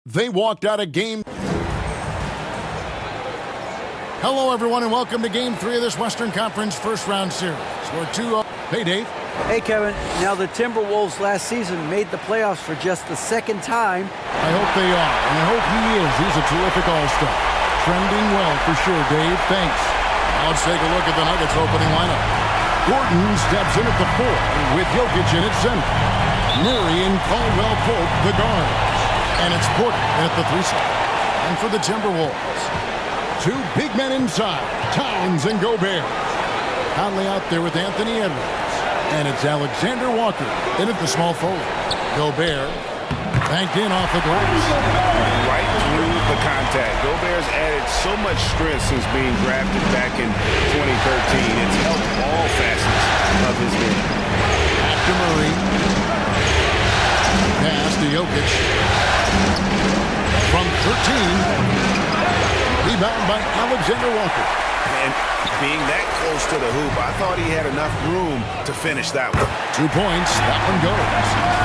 They walked out of game. Hello, everyone, and welcome to Game 3 of this Western Conference first-round series. We're 2-0. Hey, Dave. Hey, Kevin. Now, the Timberwolves last season made the playoffs for just the second time. I hope they are, and I hope he is. He's a terrific all-star. Trending well for sure, Dave. Thanks. Now let's take a look at the Nuggets opening lineup. Gordon steps in at the 4 with Jokic in at center. Murray and Caldwell-Pope, the guards. And it's Porter at the 3 slot. And for the Timberwolves, two big men inside, Towns and Gobert. Conley out there with Anthony Edwards. And it's Alexander Walker in at the small forward. Gobert banked in off the glass. Right through the contact. Gobert's added so much strength since being drafted back in 2013. It's helped all facets of his game. Back to Murray. Pass to Jokic. From 13. Rebound by Alexander Walker. And being that close to the hoop, I thought he had enough room to finish that one. 2 points. That one goes.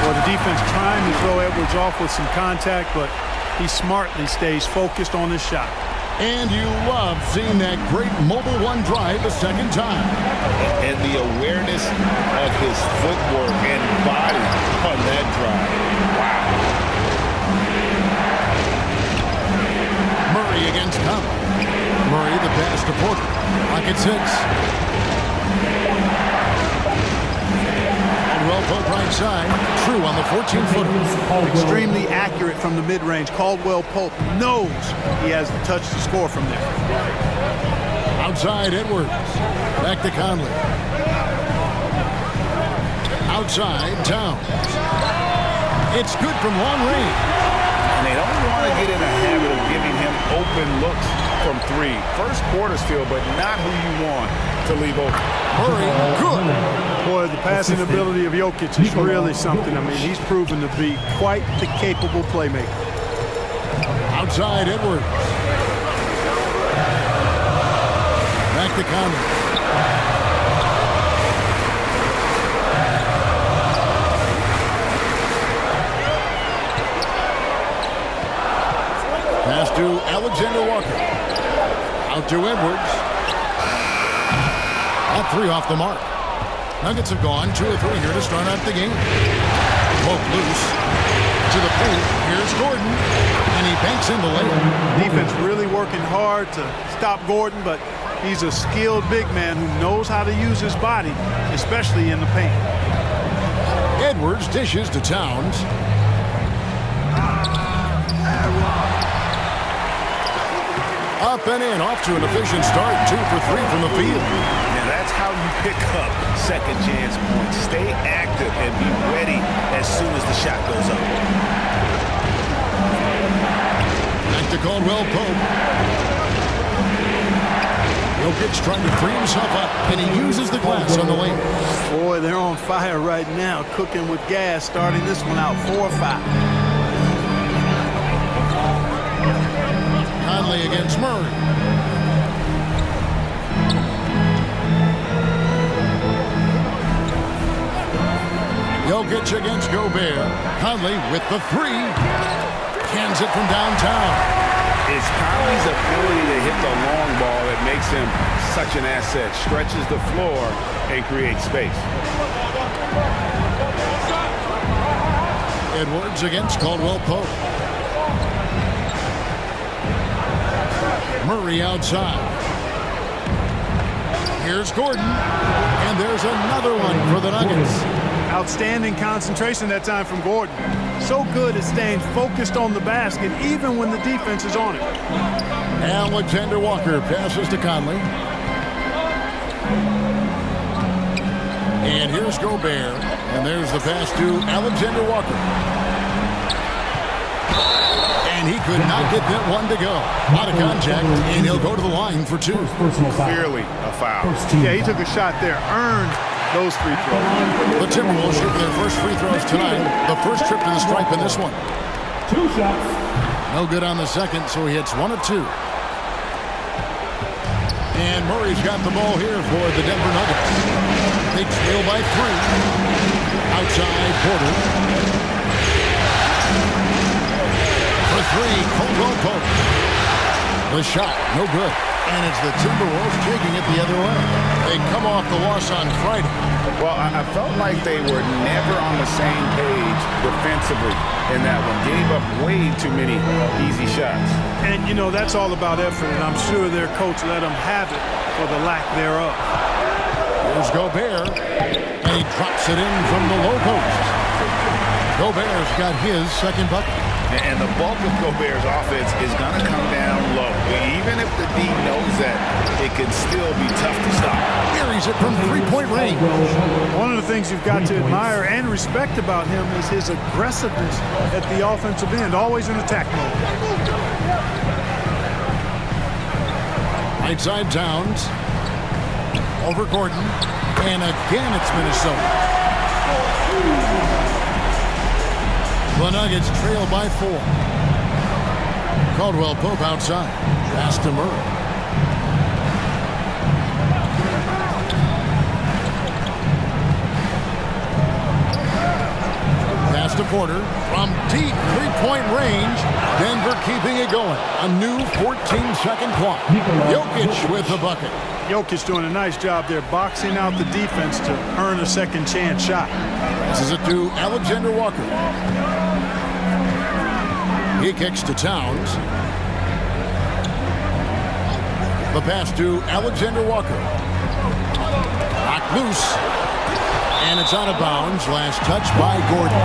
Well, the defense trying to throw Edwards off with some contact, but he smartly stays focused on his shot. And you love seeing that great mobile one drive a second time. And the awareness of his footwork and body on that drive. Wow. Murray against Conley. Murray the pass to Porter. Pocket 6. Caldwell-Pope right side. True on the 14-footer. Extremely accurate from the mid-range. Caldwell-Pope knows he has the touch to score from there. Outside Edwards. Back to Conley. Outside Towns. It's good from long range. And they don't want to get in a habit of giving him open looks from 3. First quarter still, but not who you want to leave open. Murray, good. Boy, the passing ability of Jokic is really something. I mean, he's proven to be quite the capable playmaker. Outside Edwards. Back to Conley. Pass to Alexander Walker. Out to Edwards. All 3 off the mark. Nuggets have gone 2 of 3 here to start out the game. Poke loose. To the paint. Here's Gordon. And he banks in the layup. Defense really working hard to stop Gordon, but he's a skilled big man who knows how to use his body, especially in the paint. Edwards dishes to Towns. Up and in, off to an efficient start. 2 for 3 from the field. Now that's how you pick up second chance points. Stay active and be ready as soon as the shot goes up. Back to Caldwell-Pope. Jokic trying to free himself up, and he uses the glass on the lane. Boy, they're on fire right now, cooking with gas, starting this one out 4-5. Conley against Murray. Jokic against Gobert. Conley with the 3. Cans it from downtown. It's Conley's ability to hit the long ball that makes him such an asset. Stretches the floor and creates space. Edwards against Caldwell-Pope. Murray outside. Here's Gordon. And there's another one for the Nuggets. Outstanding concentration that time from Gordon. So good at staying focused on the basket, even when the defense is on it. Alexander Walker passes to Conley. And here's Gobert. And there's the pass to Alexander Walker. And he could not get that one to go. Out of contact, and he'll go to the line for 2. Clearly a foul. Yeah, he took a shot there, earned those free throws. The Timberwolves shooting their first free throws tonight. The first trip to the stripe in this one. 2 shots. No good on the second, so he hits 1 of 2. And Murray's got the ball here for the Denver Nuggets. They trail by 3. Outside Porter. For 3. post. The shot, no good. And it's the Timberwolves taking it the other way. They come off the loss on Friday. Well, I felt like they were never on the same page defensively in that one. Gave up way too many easy shots. And, you know, that's all about effort, and I'm sure their coach let them have it for the lack thereof. Here's Gobert, and he drops it in from the low post. Gobert's got his second bucket. And the bulk of Gobert's offense is going to come down low. Even if the D knows that, it can still be tough to stop. Carries it from three-point range. One of the things you've got to admire and respect about him is his aggressiveness at the offensive end, always in attack mode. Right side Towns. Over Gordon. And again it's Minnesota. The Nuggets trail by 4. Caldwell Pope outside. Pass to Murray. Pass to Porter from deep three-point range. Denver keeping it going. A new 14-second clock. Jokic with the bucket. Jokic doing a nice job there, boxing out the defense to earn a second chance shot. This is it to Alexander Walker. He kicks to Towns. The pass to Alexander Walker. Knocked loose. And it's out of bounds. Last touch by Gordon.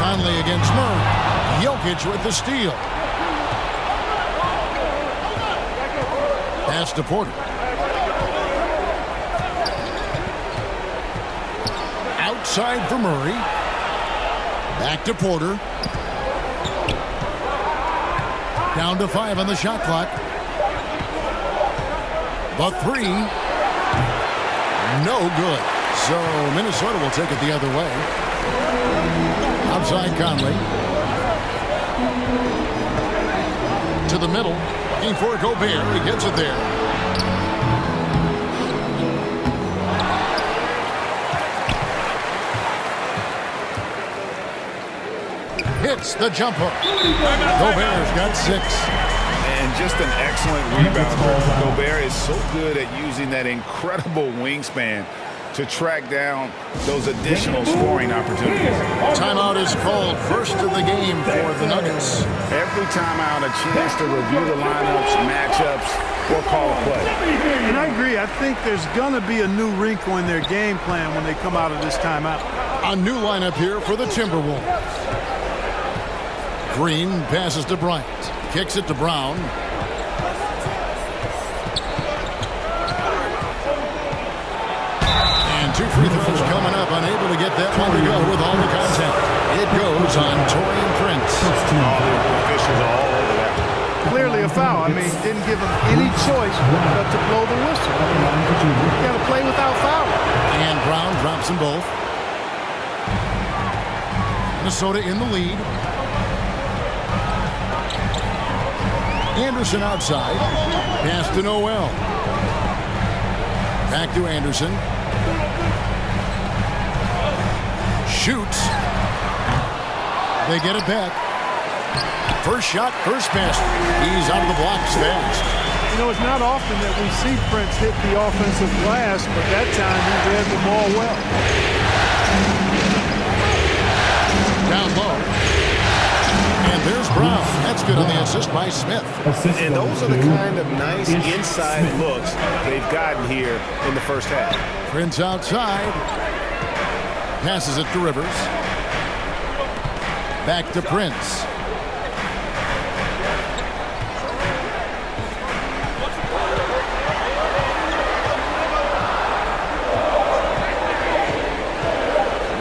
Conley against Murray. Jokic with the steal. Pass to Porter. Outside for Murray. Back to Porter. Down to 5 on the shot clock. The 3. No good. So Minnesota will take it the other way. Outside Conley. To the middle. Looking for Gobert. He gets it there. Hits the jumper. Gobert's got 6. And just an excellent rebounder. Gobert is so good at using that incredible wingspan to track down those additional scoring opportunities. Timeout is called, first of the game for the Nuggets. Every timeout, a chance to review the lineups, matchups, or call a play. And I agree. I think there's going to be a new wrinkle in their game plan when they come out of this timeout. A new lineup here for the Timberwolves. Green passes to Bryant. Kicks it to Brown. And 2 free throws coming up. Unable to get that one to go with all the content. It goes on Taurean Prince. All the officials are all over that. Clearly a foul. I mean, didn't give him any choice but to blow the whistle. You got to play without foul. And Brown drops them both. Minnesota in the lead. Anderson outside. Pass to Noel. Back to Anderson. Shoots. They get it back. First shot, first pass. He's out of the blocks fast. You know, it's not often that we see Prince hit the offensive glass, but that time he read the ball well. Down low. And there's Brown. That's good on the assist by Smith. And those are the kind of nice inside looks they've gotten here in the first half. Prince outside. Passes it to Rivers. Back to Prince.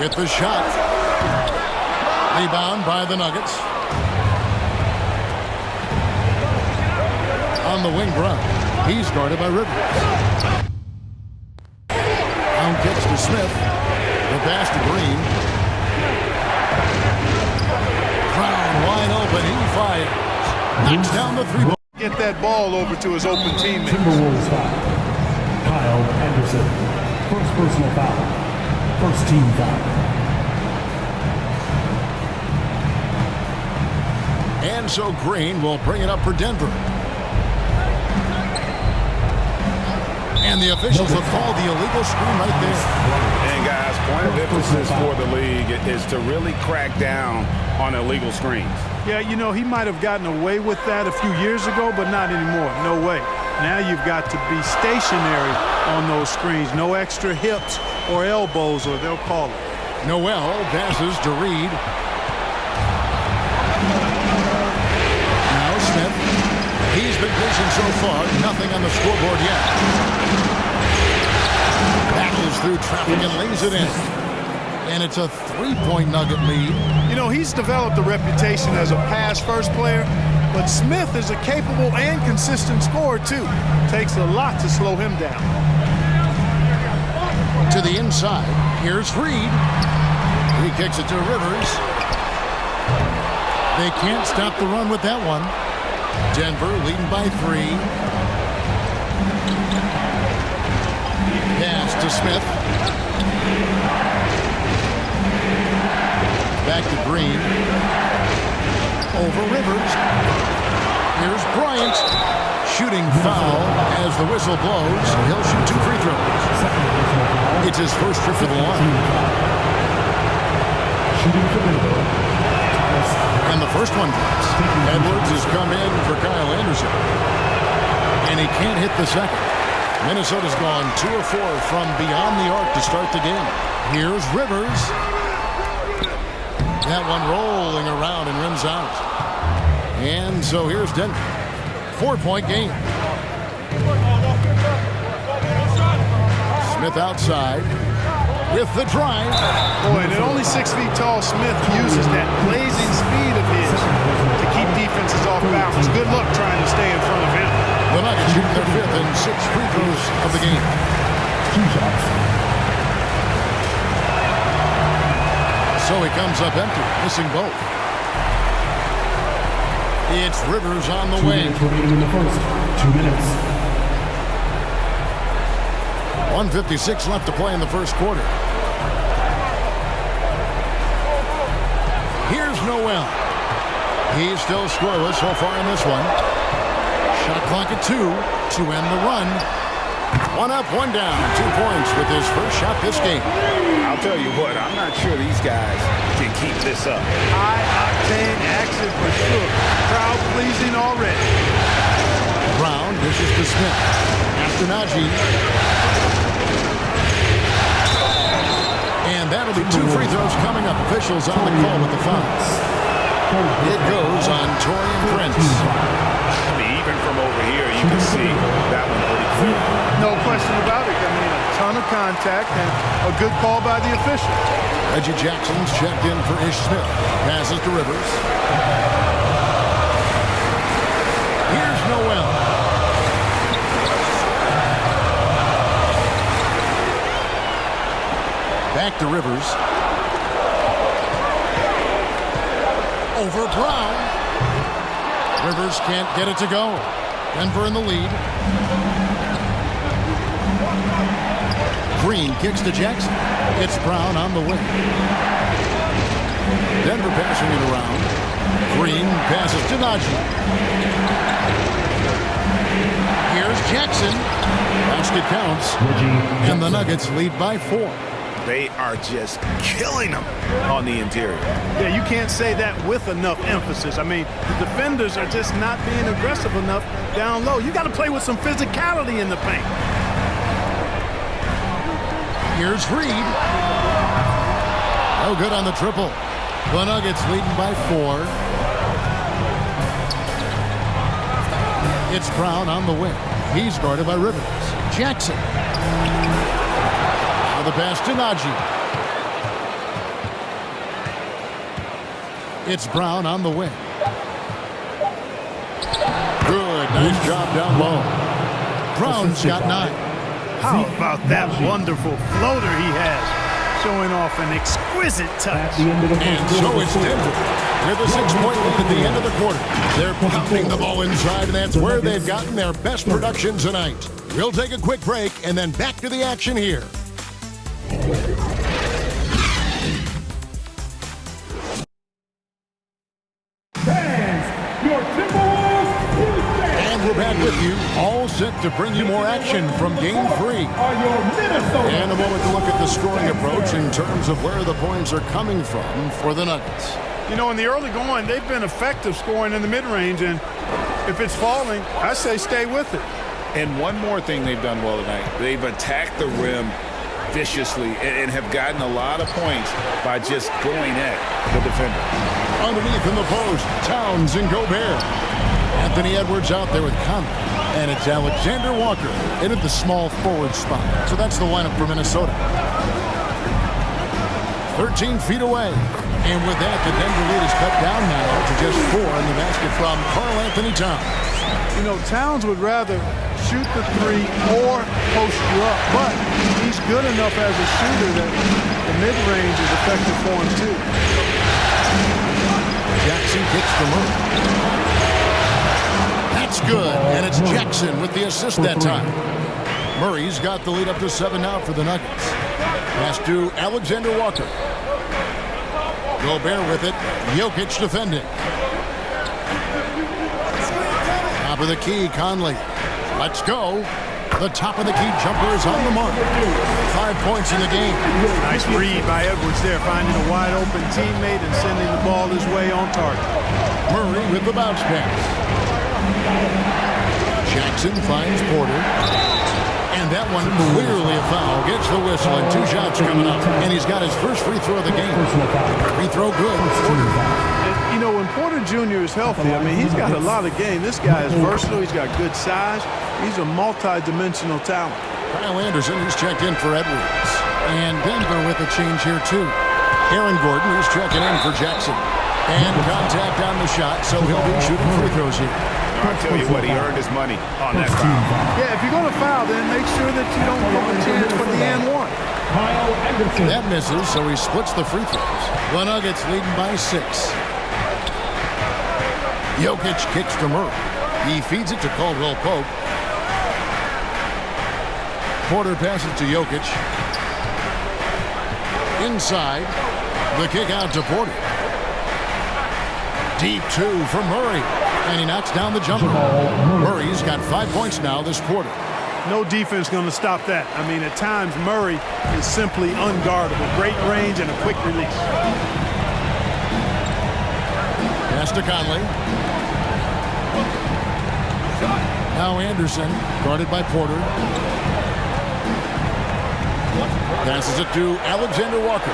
With the shot. Rebound by the Nuggets. On the wing, Brown. He's guarded by Rivers. Brown kicks to Smith. The pass to Green. Brown wide open. He fires. Knocks down the 3 ball. Get that ball over to his open teammates. Timberwolves foul. Kyle Anderson. First personal foul. First team foul. And so Green will bring it up for Denver. And the officials have called the illegal screen right there. And guys, point of emphasis for the league is to really crack down on illegal screens. Yeah, you know, he might have gotten away with that a few years ago, but not anymore. No way. Now you've got to be stationary on those screens. No extra hips or elbows, or they'll call it. Noel passes to Reed. Now Smith. He's been patient so far. Nothing on the scoreboard yet. Battles through traffic and lays it in. And it's a three-point Nugget lead. You know, he's developed a reputation as a pass-first player, but Smith is a capable and consistent scorer, too. Takes a lot to slow him down. To the inside. Here's Reed. He kicks it to Rivers. They can't stop the run with that one. Denver leading by 3. Pass to Smith. Back to Green. Over Rivers. Here's Bryant. Shooting foul as the whistle blows. He'll shoot 2 free throws. It's his first trip to the line. And the first one drops. Edwards has come in for Kyle Anderson. And he can't hit the second. Minnesota's gone 2 of 4 from beyond the arc to start the game. Here's Rivers. That one rolling around and rims out. And so here's Denver. 4-point game. Smith outside with the drive. Boy, and at only 6 feet tall, Smith uses that blazing speed of his to keep defenses off balance. Good luck trying to stay in front of him. The Nuggets shooting their 5th and 6th free throws of the game. 2 shots. So he comes up empty, missing both. It's Rivers on the 2 way. minutes remaining in the first. 2 minutes. 1:56 left to play in the first quarter. Here's Noel. He's still scoreless so far in this one. Shot clock at 2 to end the run. 1 up, 1 down. 2 points with his first shot this game. I'll tell you what, I'm not sure these guys can keep this up. High-octane action for sure. Crowd pleasing already. Brown dishes to Smith. After Najee. And that'll be 2 free throws coming up. Officials on the call with the fouls. It goes on Taurean Prince. I mean, even from over here, you can see that one pretty clear. No question about it. I mean, a ton of contact and a good call by the official. Reggie Jackson's checked in for Ish Smith. Passes to Rivers. Here's Noel. Back to Rivers. Over Brown. Rivers can't get it to go. Denver in the lead. Green kicks to Jackson. It's Brown on the wing. Denver passing it around. Green passes to Najee. Here's Jackson. Basket counts. And the Nuggets lead by 4. They are just killing them on the interior. Yeah, you can't say that with enough emphasis. I mean, the defenders are just not being aggressive enough down low. You got to play with some physicality in the paint. Here's Reed. No good on the triple. The Nuggets leading by 4. It's Brown on the wing. He's guarded by Rivers. Jackson. Now the pass to Najee. It's Brown on the wing. Good. Nice job down low. Brown's got 9. How about that wonderful floater he has, showing off an exquisite touch. And so it's Denver with a 6-point lead at the end of the quarter. They're pounding the ball inside, and that's where they've gotten their best production tonight. We'll take a quick break and then back to the action here. Fans, your Timberwolves Tuesday. And we're back with you, all set to bring you more action from Game 3. Are your Minnesota. And a moment to look at the scoring approach in terms of where the points are coming from for the Nuggets. You know, in the early going, they've been effective scoring in the mid-range, and if it's falling, I say stay with it. And one more thing they've done well tonight. They've attacked the rim viciously and have gotten a lot of points by just going at the defender. Underneath in the post, Towns and Gobert. Anthony Edwards out there with Conley. And it's Alexander Walker in at the small forward spot. So that's the lineup for Minnesota. 13 feet away. And with that, the Denver lead is cut down now to just 4 in the basket from Karl Anthony Towns. You know, Towns would rather shoot the three or post you up, but he's good enough as a shooter that the mid-range is effective for him too. Jackson kicks the loop. That's good, and it's Jackson with the assist that time. Murray's got the lead up to 7 now for the Nuggets. Pass to Alexander Walker. Gobert with it. Jokic defending. Top of the key, Conley. Let's go. The top of the key jumper is on the mark. 5 points in the game. Nice read by Edwards there, finding a wide open teammate and sending the ball his way on target. Murray with the bounce pass. Jackson finds Porter. And that one clearly a foul. Gets the whistle and 2 shots coming up. And he's got his first free throw of the game. Free throw good. You know, when Porter Jr. is healthy, I mean, he's got a lot of game. This guy is versatile. He's got good size. He's a multi-dimensional talent. Kyle Anderson, who's checked in for Edwards. And Denver with a change here, too. Aaron Gordon, who's checking in for Jackson. And contact on the shot, so he'll be shooting free throws here. I'll tell you what, he earned his money on that foul. Yeah, if you're going to foul, then make sure that you don't give a chance for the and one. That misses, so he splits the free throws. The Nuggets leading by 6. Jokic kicks to Murray. He feeds it to Caldwell Pope. Porter passes to Jokic. Inside. The kick out to Porter. Deep 2 from Murray. And he knocks down the jumper. Murray's got 5 points now this quarter. No defense going to stop that. I mean, at times, Murray is simply unguardable. Great range and a quick release. Pass to Conley. Now Anderson, guarded by Porter. Passes it to Alexander Walker.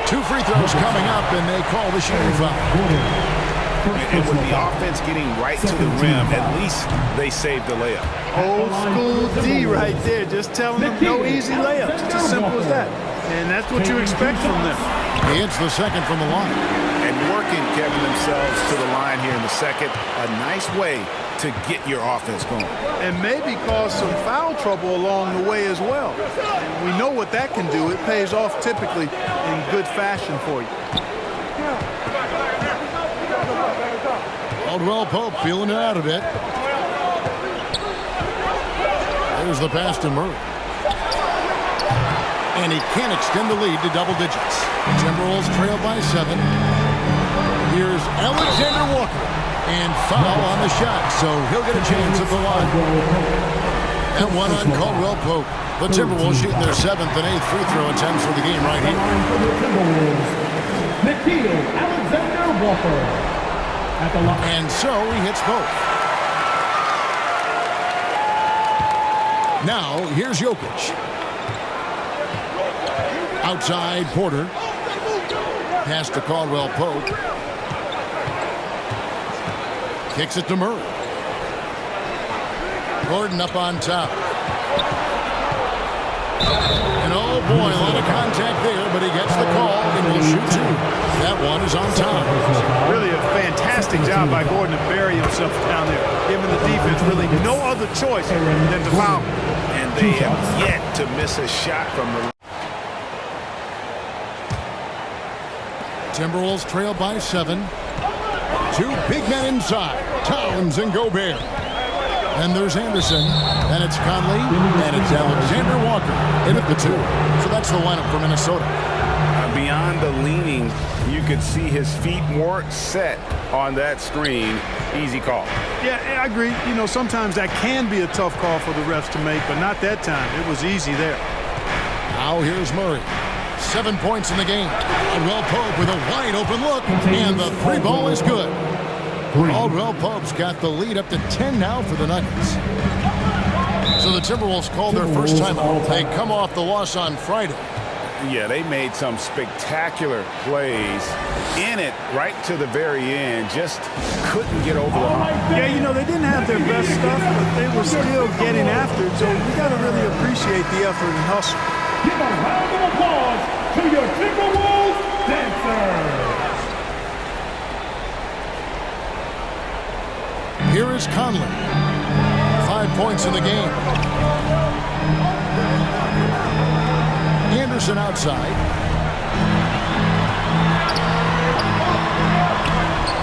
Two free throws coming up, and they call the shooting foul. And with the offense getting right to the rim, at least they saved the layup. Old school D right there, just telling them no easy layups. It's as simple as that. And that's what you expect from them. He hits the second from the line. And working, Kevin, themselves to the line here in the second. A nice way to get your offense going. And maybe cause some foul trouble along the way as well. We know what that can do. It pays off typically in good fashion for you. Caldwell Pope feeling it out a bit. There's the pass to Murray. And he can't extend the lead to double digits. Timberwolves trail by 7. Here's Alexander Walker. And foul on the shot, so he'll get a chance at the line. And one on Caldwell Pope. The Timberwolves shooting their 7th and 8th free throw attempts for the game right here. Alexander Walker at the line. And so he hits both. Now, here's Jokic. Outside, Porter. Pass to Caldwell Pope. Kicks it to Murray. Gordon up on top. And oh boy, a lot of contact there, but he gets the call and will shoot 2. That one is on top. Really a fantastic job by Gordon to bury himself down there, giving the defense really no other choice than to foul. And they have yet to miss a shot from the... Timberwolves trail by 7. Two big men inside, Towns and Gobert. And there's Anderson, and it's Conley, and it's Alexander Walker in at the 2. So that's the lineup for Minnesota. Beyond the leaning, you could see his feet weren't set on that screen. Easy call. Yeah, I agree. You know, sometimes that can be a tough call for the refs to make, but not that time. It was easy there. Now here's Murray. 7 points in the game. Caldwell Pope with a wide open look, and the 3 ball is good. Caldwell Pope's got the lead up to 10 now for the Nuggets. So the Timberwolves called their first time out. They come off the loss on Friday. Yeah, they made some spectacular plays in it right to the very end. Just couldn't get over the hump. Yeah, you know, they didn't have their best stuff, but they were still getting after it. So you got to really appreciate the effort and hustle. Give a round of applause to your Timberwolves dancers. Here is Conley. 5 points in the game. Anderson outside.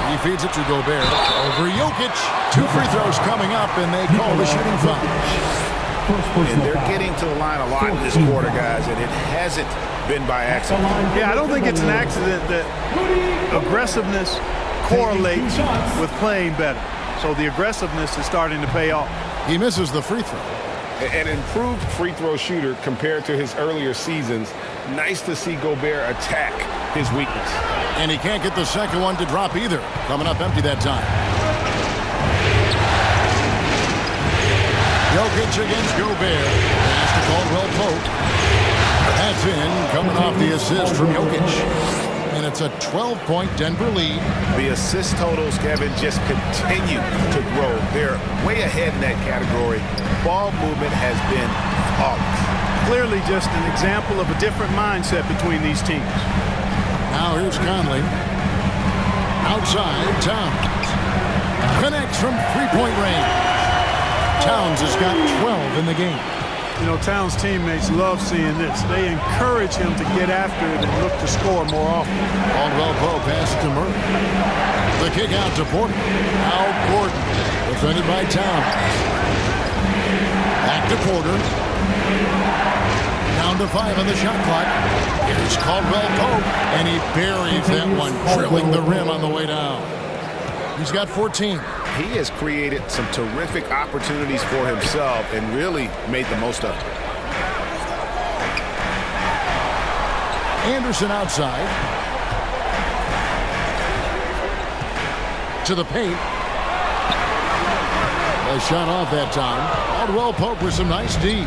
He feeds it to Gobert. Over Jokic. 2 free throws coming up, and they call the shooting foul. And they're getting to the line a lot in this quarter, guys, and it hasn't been by accident. Yeah, I don't think it's an accident that aggressiveness correlates with playing better. So the aggressiveness is starting to pay off. He misses the free throw. An improved free throw shooter compared to his earlier seasons. Nice to see Gobert attack his weakness. And he can't get the second one to drop either. Coming up empty that time. Jokic against Gobert. Pass to Caldwell Pope. That's in, coming off the assist from Jokic. And it's a 12-point Denver lead. The assist totals, Kevin, just continue to grow. They're way ahead in that category. Ball movement has been flawless. Clearly just an example of a different mindset between these teams. Now here's Conley. Outside, Towns. Connects from three-point range. Towns has got 12 in the game. You know, Towns' teammates love seeing this. They encourage him to get after it and look to score more often. Caldwell Pope passes to Murray. The kick out to Porter. Now Gordon, defended by Towns. Back to Porter. Down to 5 on the shot clock. Here's Caldwell Pope, and he buries that one, drilling the rim on the way down. He's got 14. He has created some terrific opportunities for himself and really made the most of it. Anderson outside. To the paint. A shot off that time. Caldwell Pope with some nice D.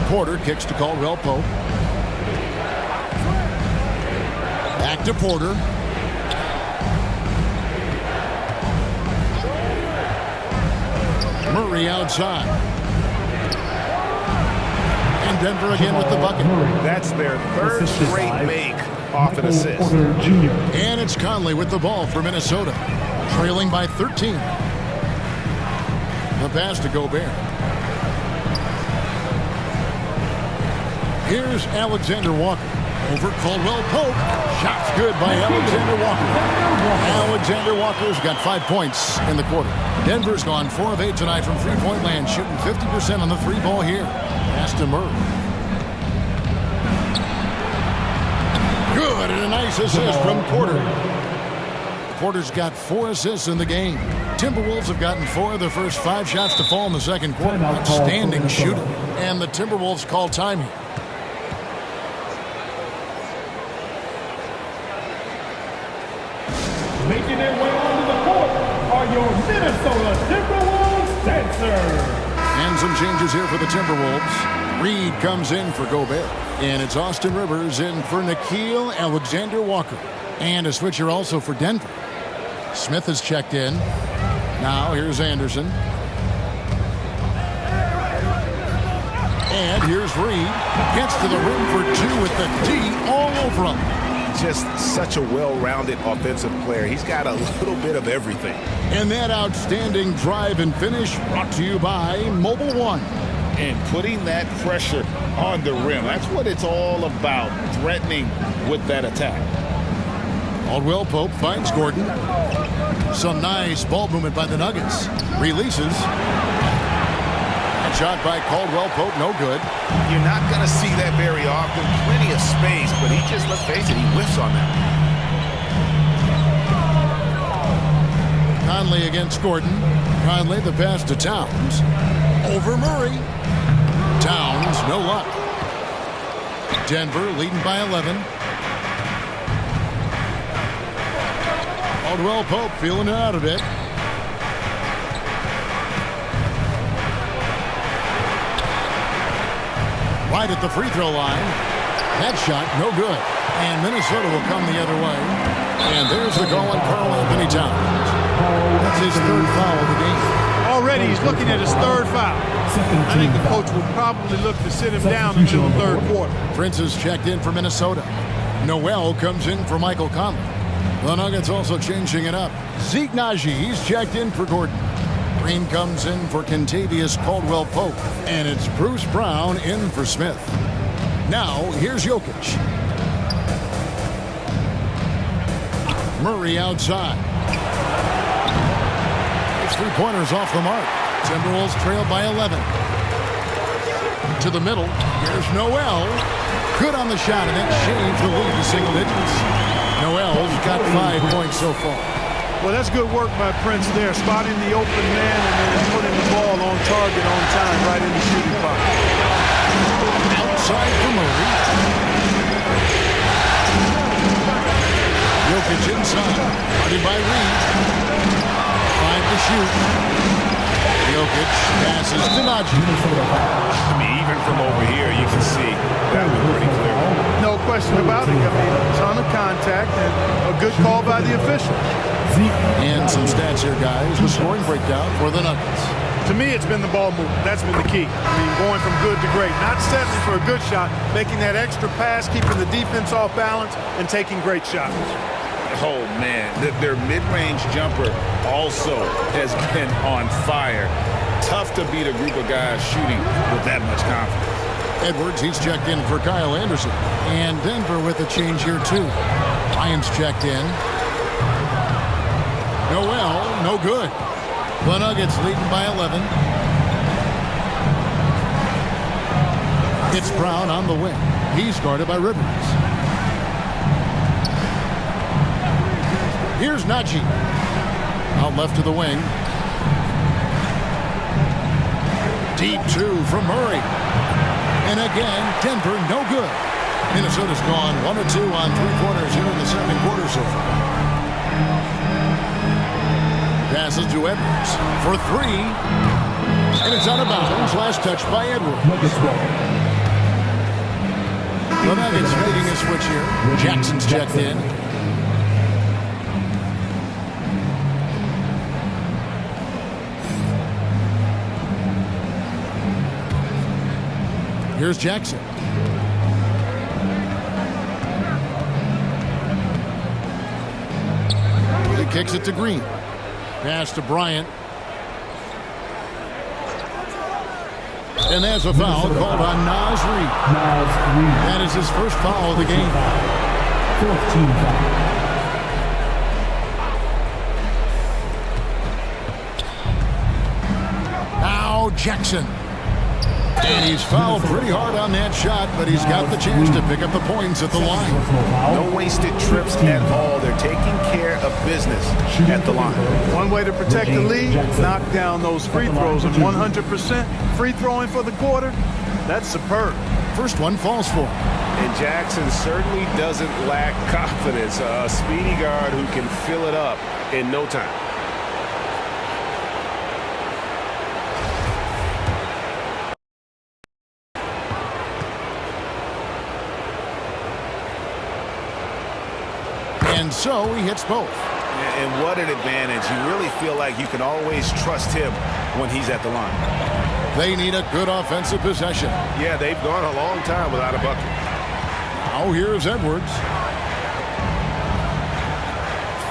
Porter kicks to Caldwell Pope. Back to Porter. Murray outside. And Denver again with the bucket. That's their third straight make off an assist. And it's Conley with the ball for Minnesota. Trailing by 13. The pass to Gobert. Here's Alexander Walker. Over Caldwell Pope. Shots good by Alexander Walker. Alexander Walker's got 5 points in the quarter. Denver's gone 4 of 8 tonight from three-point land, shooting 50% on the 3 ball here. Pass to Murray. Good, and a nice assist from Porter. Porter's got 4 assists in the game. Timberwolves have gotten 4 of their first 5 shots to fall in the second quarter. Outstanding shooter. And the Timberwolves call time here. Making their way onto the court are your Minnesota Timberwolves dancers. And some changes here for the Timberwolves. Reed comes in for Gobert. And it's Austin Rivers in for Nickeil Alexander-Walker. And a switcher also for Denver. Smith has checked in. Now here's Anderson. And here's Reed. Gets to the rim for 2 with the D all over him. Just such a well-rounded offensive player. He's got a little bit of everything. And that outstanding drive and finish brought to you by Mobile One. And putting that pressure on the rim. That's what it's all about, threatening with that attack. Caldwell Pope finds Gordon. Some nice ball movement by the Nuggets. Releases. That shot by Caldwell Pope, no good. You're not going to see that very often. Plenty of space, but he just, let's face it, he whiffs on that. Conley against Gordon. Conley the pass to Towns. Over Murray. Towns, no luck. Denver leading by 11. Caldwell Pope feeling it out a bit. Right at the free throw line. That shot, no good. And Minnesota will come the other way. And there's the goal on Karl Anthony Towns. That's his third foul of the game. Already he's looking at his third foul. I think the coach will probably look to sit him down until the third quarter. Prince is checked in for Minnesota. Noel comes in for Michael Conley. The Nuggets also changing it up. Zeke Naji, he's checked in for Gordon. Green comes in for Kentavious Caldwell Pope. And it's Bruce Brown in for Smith. Now, here's Jokic. Murray outside. His three-pointers off the mark. Timberwolves trail by 11. To the middle. Here's Noel. Good on the shot, and that changed the lead to single digits. Noel's got 5 points so far. Well, that's good work by Prince there, spotting the open man and then putting the ball on target on time right in the shooting box. Outside for Murray. Jokic inside. Guarded by Reed. 5 to shoot. Jokic passes to Naji. I mean, even from over here, you can see that was pretty clear. No question about it. I mean, a ton of contact and a good call by the officials. And some stats here, guys. The scoring breakdown for the Nuggets. To me, it's been the ball movement. That's been the key. I mean, going from good to great. Not settling for a good shot, making that extra pass, keeping the defense off balance, and taking great shots. Oh, man. Their mid-range jumper also has been on fire. Tough to beat a group of guys shooting with that much confidence. Edwards, he's checked in for Kyle Anderson. And Denver with a change here, too. Lyons checked in. Noel, no good. The Nuggets leading by 11. It's Brown on the wing. He's guarded by Rivers. Here's Naji. Out left to the wing. Deep two from Murray. And again, Denver, no good. Minnesota's gone 1 of 2 on three-pointers here in the second quarter so far. Passes to Edwards for 3. And it's out of bounds. Last touch by Edwards. The Nuggets making a switch here. Jackson's checked in. Here's Jackson. He kicks it to Green. Pass to Bryant. And there's a foul called on Naz Reid. That is his first foul of the game. 14 foul. Now Jackson. And he's fouled pretty hard on that shot, but he's got the chance to pick up the points at the line. No wasted trips at all. They're taking care of business at the line. One way to protect the lead, knock down those free throws. And 100% free throwing for the quarter, that's superb. First one falls for him. And Jackson certainly doesn't lack confidence. A speedy guard who can fill it up in no time. And so he hits both. And what an advantage. You really feel like you can always trust him when he's at the line. They need a good offensive possession. Yeah, they've gone a long time without a bucket. Now here's Edwards.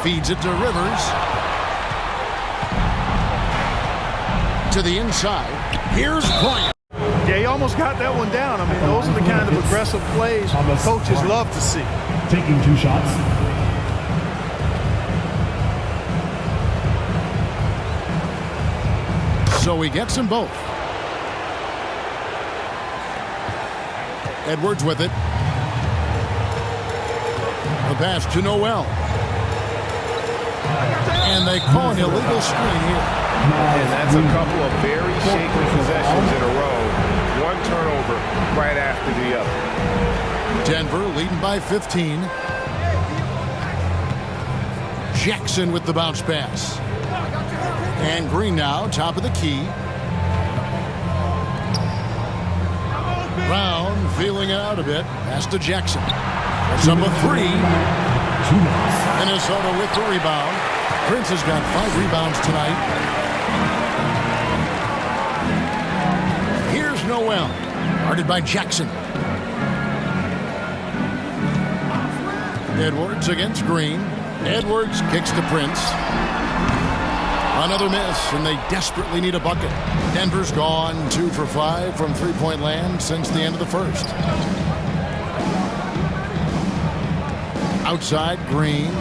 Feeds it to Rivers. To the inside. Here's Bryant. Yeah, he almost got that one down. I mean, those are the kind of aggressive plays coaches love to see. Taking 2 shots. So he gets them both. Edwards with it. The pass to Noel. And they call an illegal screen here. And that's a couple of very shaky possessions in a row. One turnover right after the other. Denver leading by 15. Jackson with the bounce pass. And Green now, top of the key. Brown feeling it out a bit. Pass to Jackson. That's number 3. Minnesota with the rebound. Prince has got 5 rebounds tonight. Here's Noel. Guarded by Jackson. Edwards against Green. Edwards kicks to Prince. Another miss, and they desperately need a bucket. Denver's gone 2 for 5 from three-point land since the end of the first. Outside, Green.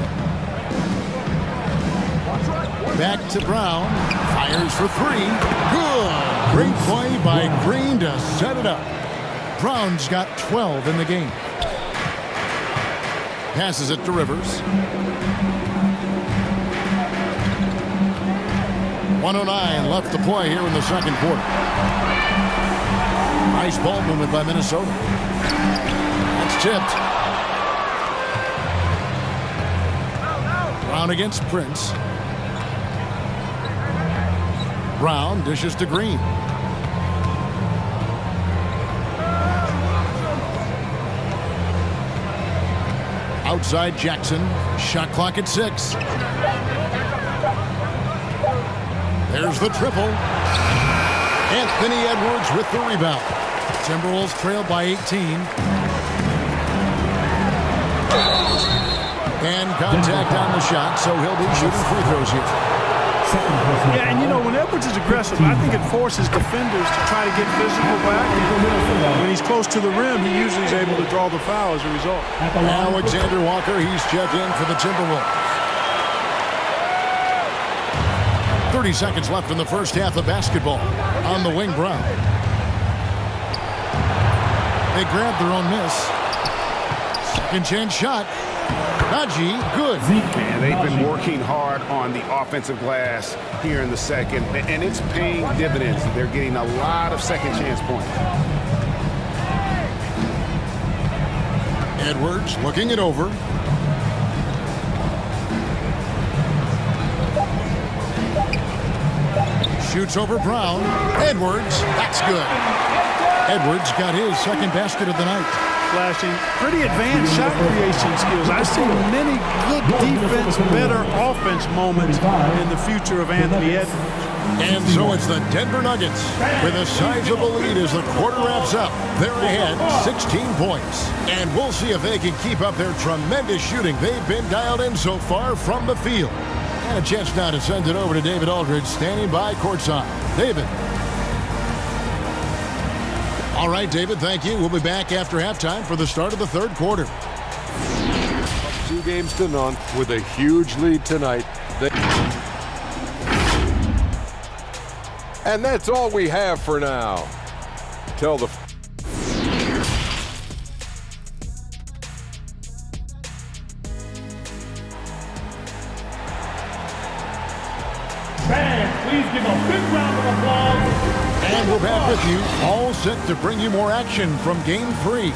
Back to Brown. Fires for 3. Good. Great play by Green to set it up. Brown's got 12 in the game. Passes it to Rivers. 1:09 left to play here in the second quarter. Nice ball movement by Minnesota. That's tipped. Brown against Prince. Brown dishes to Green. Outside Jackson. Shot clock at 6. There's the triple. Anthony Edwards with the rebound. Timberwolves trail by 18. And contact on the shot, so he'll be shooting free throws here. Yeah, and you know, when Edwards is aggressive, I think it forces defenders to try to get physical back. And when he's close to the rim, he usually is able to draw the foul as a result. Alexander Walker, he's checked in for the Timberwolves. 30 seconds left in the first half of basketball. On the wing, Brown. They grabbed their own miss. Second chance shot. Najee, good. And they've been working hard on the offensive glass here in the second, and it's paying dividends. They're getting a lot of second chance points. Edwards looking it over. Shoots over Brown. Edwards, that's good. Edwards got his second basket of the night. Flashing pretty advanced shot creation skills. I've seen many good defense, better offense moments in the future of Anthony Edwards. And so it's the Denver Nuggets with a sizable lead as the quarter wraps up. They're ahead 16 points. And we'll see if they can keep up their tremendous shooting they've been dialed in so far from the field. And a chance now to send it over to David Aldridge standing by courtside. David. All right, David, thank you. We'll be back after halftime for the start of the third quarter. 2-0 with a huge lead tonight. And that's all we have for now. Tell the Fans, please give a big round of applause. And we're back with you, all set to bring you more action from Game 3.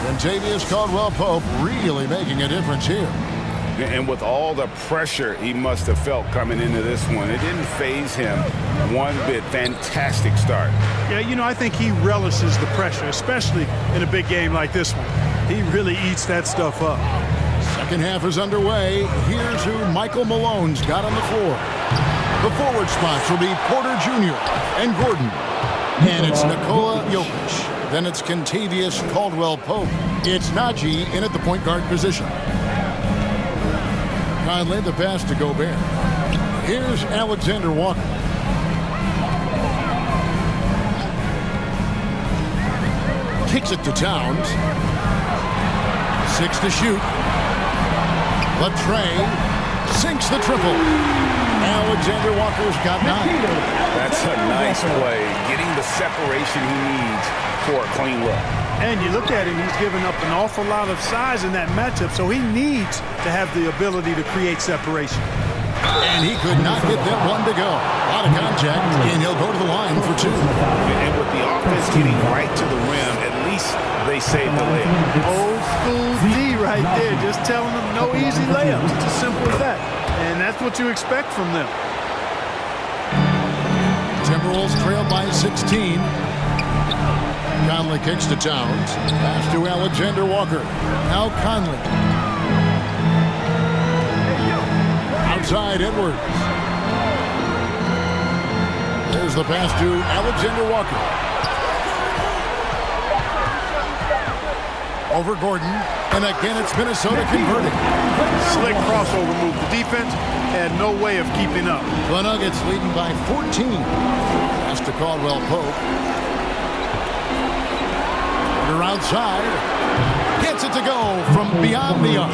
Kentavious Caldwell-Pope really making a difference here. And with all the pressure he must have felt coming into this one, it didn't faze him one bit. Fantastic start. Yeah, you know, I think he relishes the pressure, especially in a big game like this one. He really eats that stuff up. Second half is underway. Here's who Michael Malone's got on the floor. The forward spots will be Porter Jr. and Gordon. And it's Nikola Jokic. Then it's Kentavious Caldwell-Pope. It's Najee in at the point guard position. Conley the pass to Gobert. Here's Alexander Walker. Kicks it to Towns. 6 to shoot. Latrey Sinks the triple. Alexander Walker's got 9. That's a nice play, getting the separation he needs for a clean look. And you look at him, he's given up an awful lot of size in that matchup, so he needs to have the ability to create separation. And he could not get that one to go. A lot of contact, and he'll go to the line for 2. And with the offense getting right to the rim, at least they saved the layup. Old school D right there, just telling them no easy layups. It's as simple as that. And that's what you expect from them. Timberwolves trail by 16. Conley kicks to Towns. Pass to Alexander Walker. Now Conley. Outside Edwards. There's the pass to Alexander Walker. Over Gordon. And again, it's Minnesota converting. Slick crossover move. The defense had no way of keeping up. The Nuggets leading by 14. Pass to Caldwell Pope. Outside, gets it to go from beyond the arc.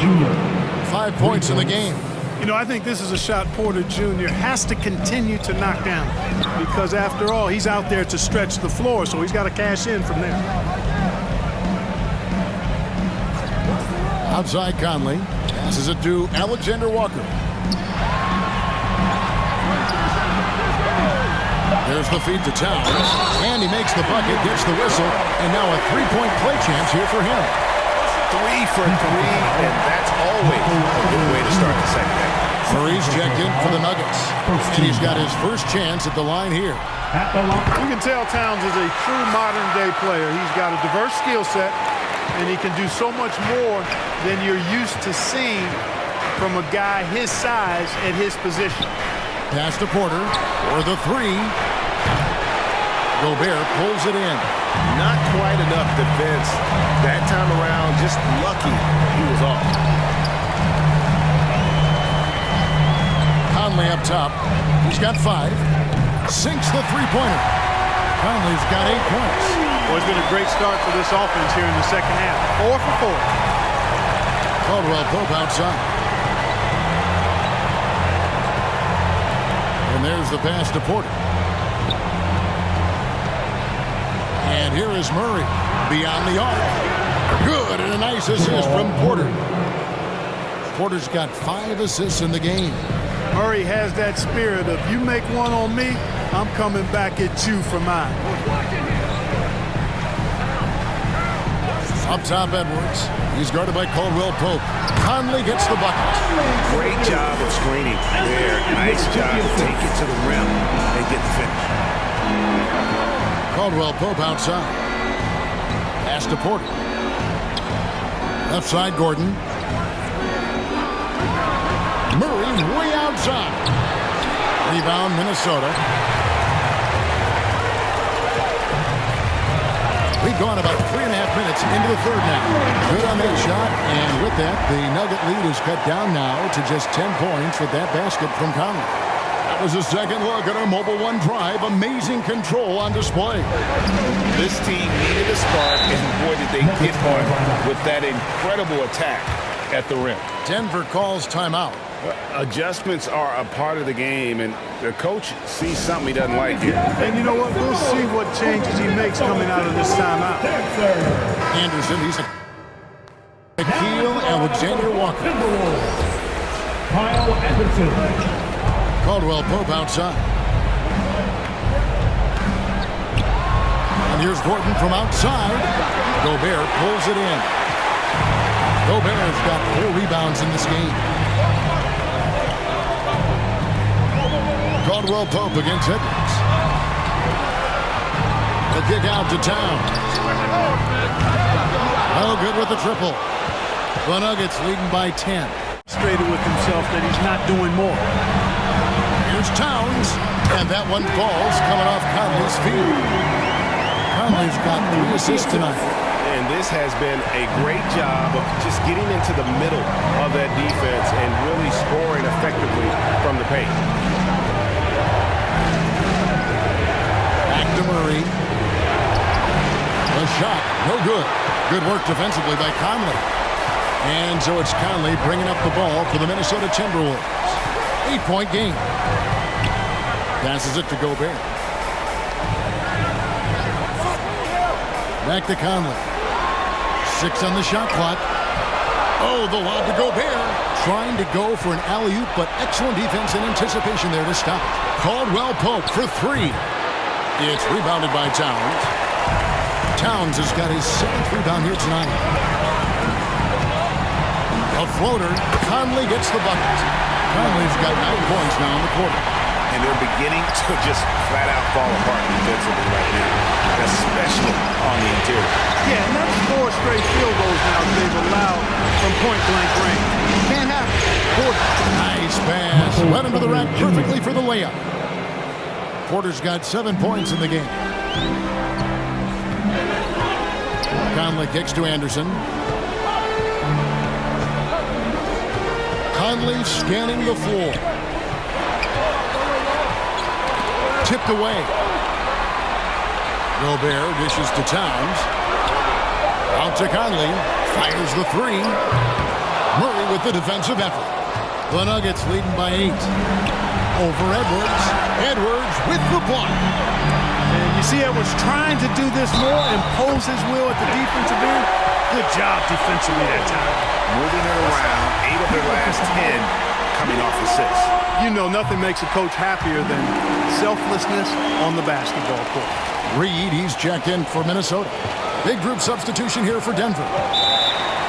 5 points in the game. You know, I think this is a shot Porter Jr. has to continue to knock down because, after all, he's out there to stretch the floor, so he's got to cash in from there. Outside Conley. Passes it to Alexander Walker. There's the feed to Towns. And he makes the bucket, gets the whistle, and now a three-point play chance here for him. 3 for 3, and that's always a good way to start the second half. Murray's checked in for the Nuggets. And he's got his first chance at the line here. You can tell Towns is a true modern-day player. He's got a diverse skill set, and he can do so much more than you're used to seeing from a guy his size at his position. Pass to Porter for the 3. Gobert pulls it in. Not quite enough defense that time around. Just lucky he was off. Conley up top. He's got 5. Sinks the three-pointer. Conley's got 8 points. Well, it's been a great start for this offense here in the second half. 4 for 4. Caldwell Pope outside. And there's the pass to Porter. And here is Murray beyond the arc. Good, and a nice assist from Porter. Porter's got 5 assists in the game. Murray has that spirit of, you make one on me, I'm coming back at you for mine. Up top, Edwards. He's guarded by Caldwell Pope. Conley gets the bucket. Great job of screening there. Nice job to take it to the rim and get the finish. Caldwell Pope outside. Pass to Porter. Left side, Gordon. Murray way outside. Rebound, Minnesota. We've gone about 3.5 minutes into the third now. Good on that shot, and with that, the Nugget lead is cut down now to just 10 points with that basket from Conley. That was a second look at our Mobile One drive. Amazing control on display. This team needed a spark, and boy, did they get one with that incredible attack at the rim. Denver calls timeout. Adjustments are a part of the game, and the coach sees something he doesn't like here. And you know what? We'll see what changes he makes coming out of this timeout. Anderson, he's Nikhil Alexander Walker. Kyle Anderson. Caldwell Pope outside. And here's Gordon from outside. Gobert pulls it in. Gobert's got 4 rebounds in this game. Caldwell Pope against Edwards. The kick out to Towns. Oh, good with the triple. The Nuggets leading by 10. Frustrated with himself that he's not doing more. Here's Towns, and that one falls coming off Conley's feet. Conley's got 3 assists tonight. And this has been a great job of just getting into the middle of that defense and really scoring effectively from the paint. Back to Murray. The shot, no good. Good work defensively by Conley. And so it's Conley bringing up the ball for the Minnesota Timberwolves. 8-point game. Passes it to Gobert. Back to Conley. 6 on the shot clock. Oh, the lob to Gobert. Trying to go for an alley-oop, but excellent defense and anticipation there to stop it. Caldwell Pope for 3. It's rebounded by Towns. Towns has got his 7th rebound here tonight. A floater. Conley gets the bucket. Conley's got 9 points now in the quarter. And they're beginning to just flat out fall apart defensively right now, especially on the interior. Yeah, and that's 4 straight field goals now they've allowed from point-blank range. Can't happen. Nice pass. Went into the rack perfectly for the layup. Porter's got 7 points in the game. Conley kicks to Anderson. Conley scanning the floor. Tipped away. Gobert dishes to Towns. Out to Conley. Fires the 3. Murray with the defensive effort. The Nuggets leading by 8. Over Edwards. Edwards with the block. And you see Edwards trying to do this more, impose his will at the defensive end. Good job defensively that time. Moving it around. 8 of their last 10 coming off assists. You know, nothing makes a coach happier than selflessness on the basketball court. Reed, he's checked in for Minnesota. Big group substitution here for Denver.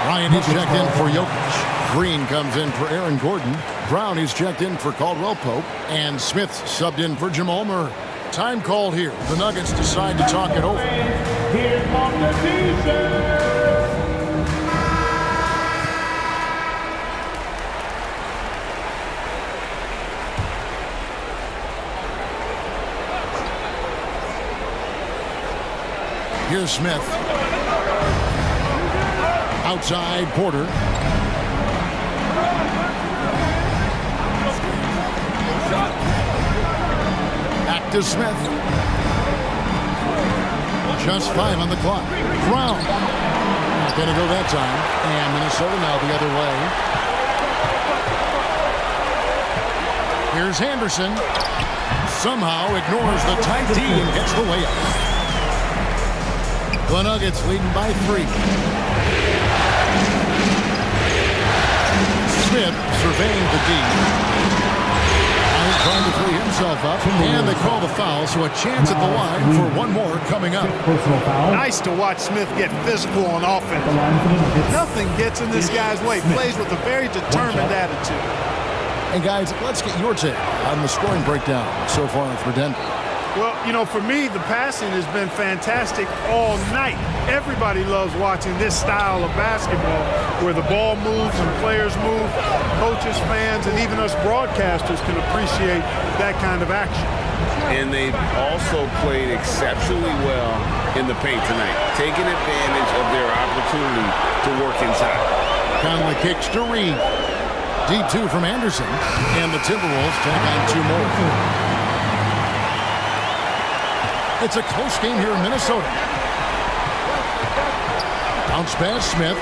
Bryant is checked in for Jokic. Green comes in for Aaron Gordon. Brown is checked in for Caldwell Pope. And Smith subbed in for Jamal Murray. Time called here. The Nuggets decide to talk it over. Here come the defense. Here's Smith. Outside, Porter. Back to Smith. Just 5 on the clock. Brown. Not going to go that time. And Minnesota now the other way. Here's Henderson. Somehow ignores the tight D and gets the layup. The Nuggets leading by 3. Smith surveying the D. Now trying to free himself up. And they call the foul, so a chance at the line for one more coming up. Nice to watch Smith get physical on offense. Nothing gets in this guy's way. Plays with a very determined attitude. And guys, let's get your take on the scoring breakdown so far for Denver. Well, you know, for me, the passing has been fantastic all night. Everybody loves watching this style of basketball where the ball moves and players move. Coaches, fans, and even us broadcasters can appreciate that kind of action. And they've also played exceptionally well in the paint tonight, taking advantage of their opportunity to work inside. Conley kicks to Reed. D2 from Anderson. And the Timberwolves tack on 2 more. It's a close game here in Minnesota. Bounce pass, Smith.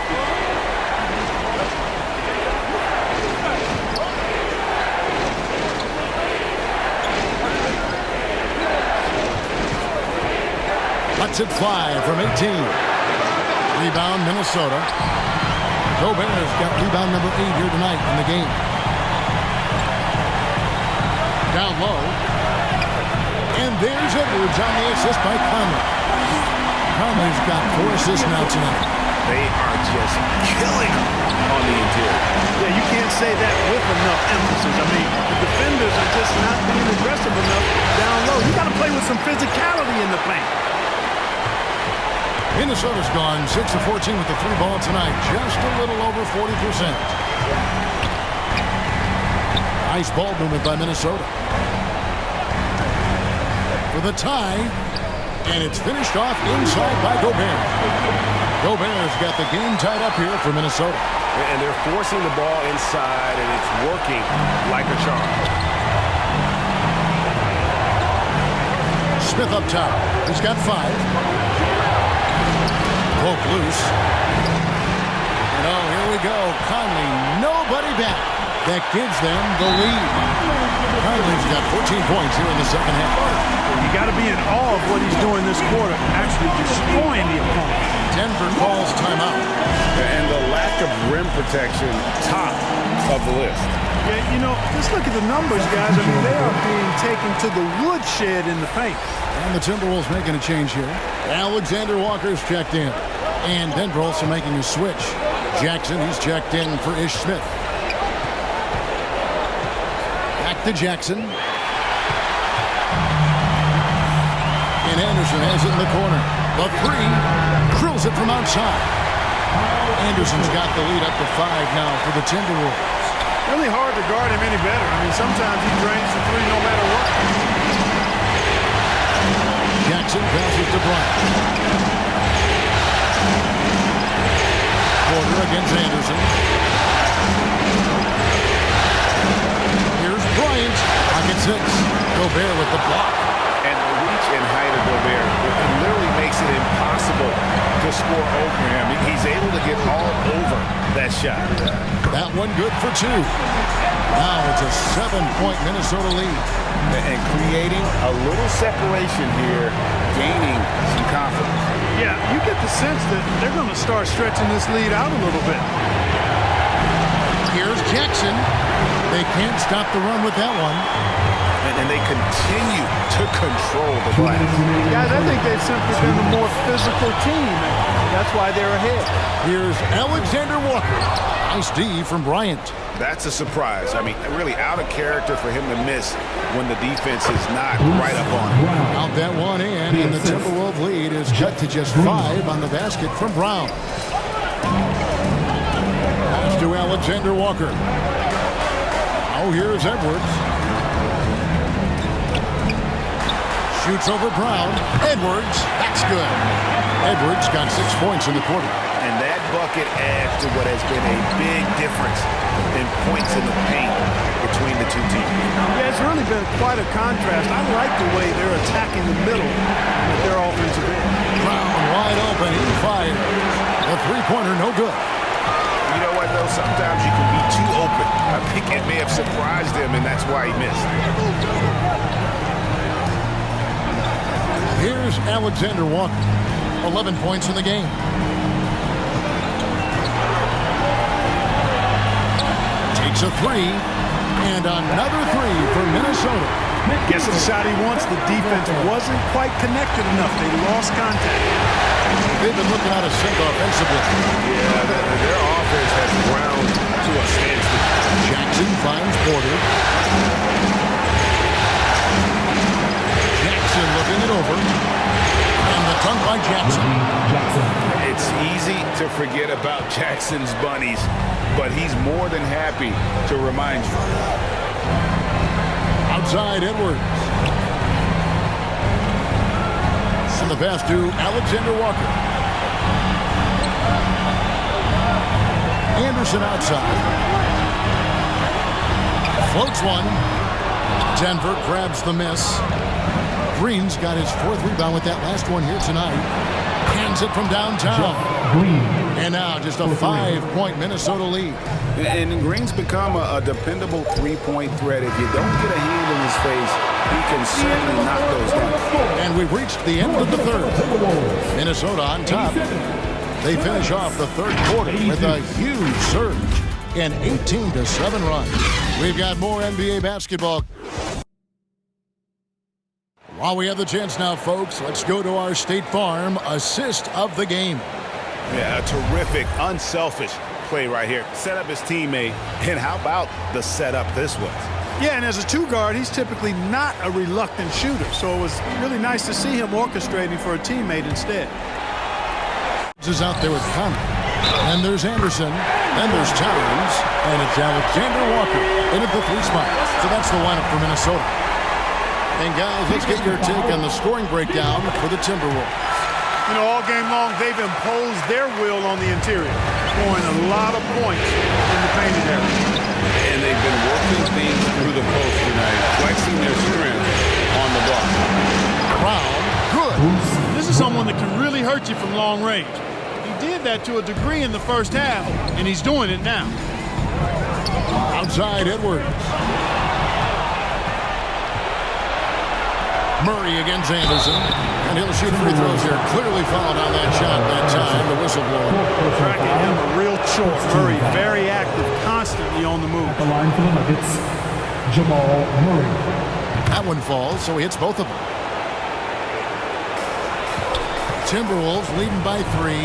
Lets it fly from 18. Rebound, Minnesota. Gobert's got rebound number 8 here tonight in the game. Down low. And there's Edwards on the assist by Conley. Conley's got 4 assists now tonight. They are just killing them on the interior. Yeah, you can't say that with enough emphasis. I mean, the defenders are just not being aggressive enough down low. You got to play with some physicality in the paint. Minnesota's gone 6 of 14 with the 3 ball tonight. Just a little over 40%. Nice ball movement by Minnesota. For the tie, and it's finished off inside by Gobert. Gobert's got the game tied up here for Minnesota. And they're forcing the ball inside, and it's working like a charm. Smith up top. He's got 5. Poke loose. And oh, here we we go. Conley, nobody back. That gives them the lead. Conley's got 14 points here in the second half. You got to be in awe of what he's doing this quarter, actually destroying the opponent. Denver calls timeout. And the lack of rim protection, top of the list. Yeah, you know, just look at the numbers, guys. I mean, they are being taken to the woodshed in the paint. And the Timberwolves making a change here. Alexander Walker's checked in. And Denver also making a switch. Jackson, he's checked in for Ish Smith. Back to Jackson. And Anderson has it in the corner. The three, drills it from outside. Anderson's got the lead up to 5 now for the Timberwolves. Really hard to guard him any better. I mean, sometimes he drains the three no matter what. Jackson passes to Bryant. Porter against Anderson. Here's Bryant. Pocket 6. Gobert with the block. And the reach and height of Gobert, it literally makes it impossible to score over him. He's able to get all over that shot. That one good for 2. Now it's a 7-point Minnesota lead. And creating a little separation here, gaining some confidence. Yeah, you get the sense that they're going to start stretching this lead out a little bit. Here's Jackson. They can't stop the run with that one. And they continue to control the glass. Guys, I think they've simply been the more physical team. That's why they're ahead. Here's Alexander Walker. Nice D from Bryant. That's a surprise. I mean, really out of character for him to miss when the defense is not right up on him. Out that one in, and the Timberwolves lead is cut to just 5 on the basket from Brown. Pass to Alexander Walker. Oh, here's Edwards. Shoots over Brown. Edwards, that's good. Edwards got 6 points in the quarter. And that bucket adds to what has been a big difference in points in the paint between the two teams. Yeah, it's really been quite a contrast. I like the way they're attacking the middle with their offensive end. Brown wide open, he fires. The three-pointer, no good. You know what, though? Sometimes you can be too open. I think it may have surprised him, and that's why he missed. Here's Alexander Walker. 11 points in the game. Takes a 3, and another 3 for Minnesota. Gets the shot he wants. The defense wasn't quite connected enough. They lost contact. They've been looking out of sync offensively. Yeah, their offense has ground to a standstill. Jackson finds Porter. Jackson looking it over. And the dunk by Jackson. It's easy to forget about Jackson's bunnies, but he's more than happy to remind you. Outside Edwards. And the pass to Alexander Walker. Anderson outside. Floats one. Denver grabs the miss. Green's got his 4th rebound with that last one here tonight. Hands it from downtown. And now just a 5-point Minnesota lead. And Green's become a dependable three-point threat. If you don't get a hand in his face, he can certainly knock those down. And we've reached the end of the third. Minnesota on top. They finish off the third quarter with a huge surge. An 18-7 run. We've got more NBA basketball. While we have the chance now, folks, let's go to our State Farm assist of the game. Yeah, a terrific, unselfish play right here. Set up his teammate, and how about the setup this was? Yeah, and as a 2-guard, he's typically not a reluctant shooter, so it was really nice to see him orchestrating for a teammate instead. Is out there with Conley. Then there's Anderson. Then there's Towns. And it's Alexander Walker in at the 3 spot. So that's the lineup for Minnesota. And guys, let's get your take on the scoring breakdown for the Timberwolves. You know, all game long, they've imposed their will on the interior, scoring a lot of points in the painted area. And they've been working things through the post tonight, flexing their strength on the block. Brown, good. This is someone that can really hurt you from long range. He did that to a degree in the first half, and he's doing it now. Outside Edwards. Murray against Anderson. And he'll shoot free throws here. Clearly fouled on that shot that time. The whistle blower. Tracking him a real chore. Murray very active, constantly on the move. At the line for the Nuggets, Jamal Murray. That one falls, so he hits both of them. Timberwolves leading by 3.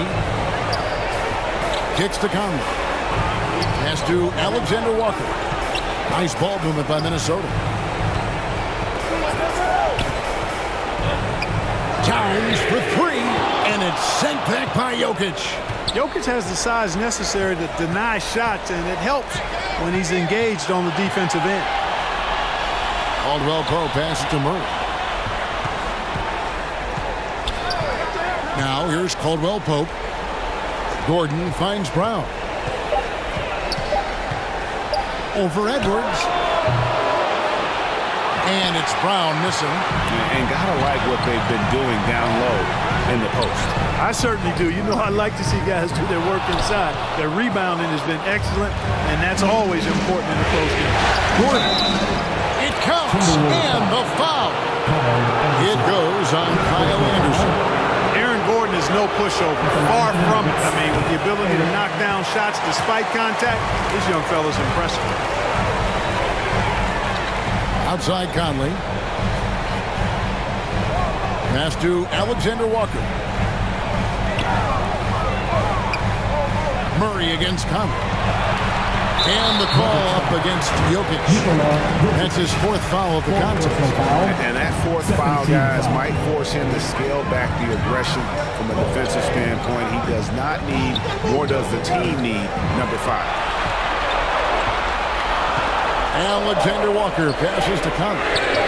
Kicks to Conley. Pass to Alexander Walker. Nice ball movement by Minnesota. Towns for 3, and it's sent back by Jokic. Jokic has the size necessary to deny shots, and it helps when he's engaged on the defensive end. Caldwell Pope passes to Murray. Now here's Caldwell Pope. Gordon finds Brown. Over Edwards. And it's Brown missing. And gotta like what they've been doing down low in the post. I certainly do. You know, I like to see guys do their work inside. Their rebounding has been excellent, and that's always important in a close game. Gordon. It counts. And the foul. It goes on Kyle Anderson. Aaron Gordon is no pushover. Far from it. I mean, with the ability to knock down shots despite contact, this young fella's impressive. Outside Conley. Pass to Alexander Walker. Murray against Conley. And the call up against Jokic. That's his 4th foul of the contest. And that 4th foul, guys, might force him to scale back the aggression from a defensive standpoint. He does not need, nor does the team need, number 5. Alexander Walker passes to Conley.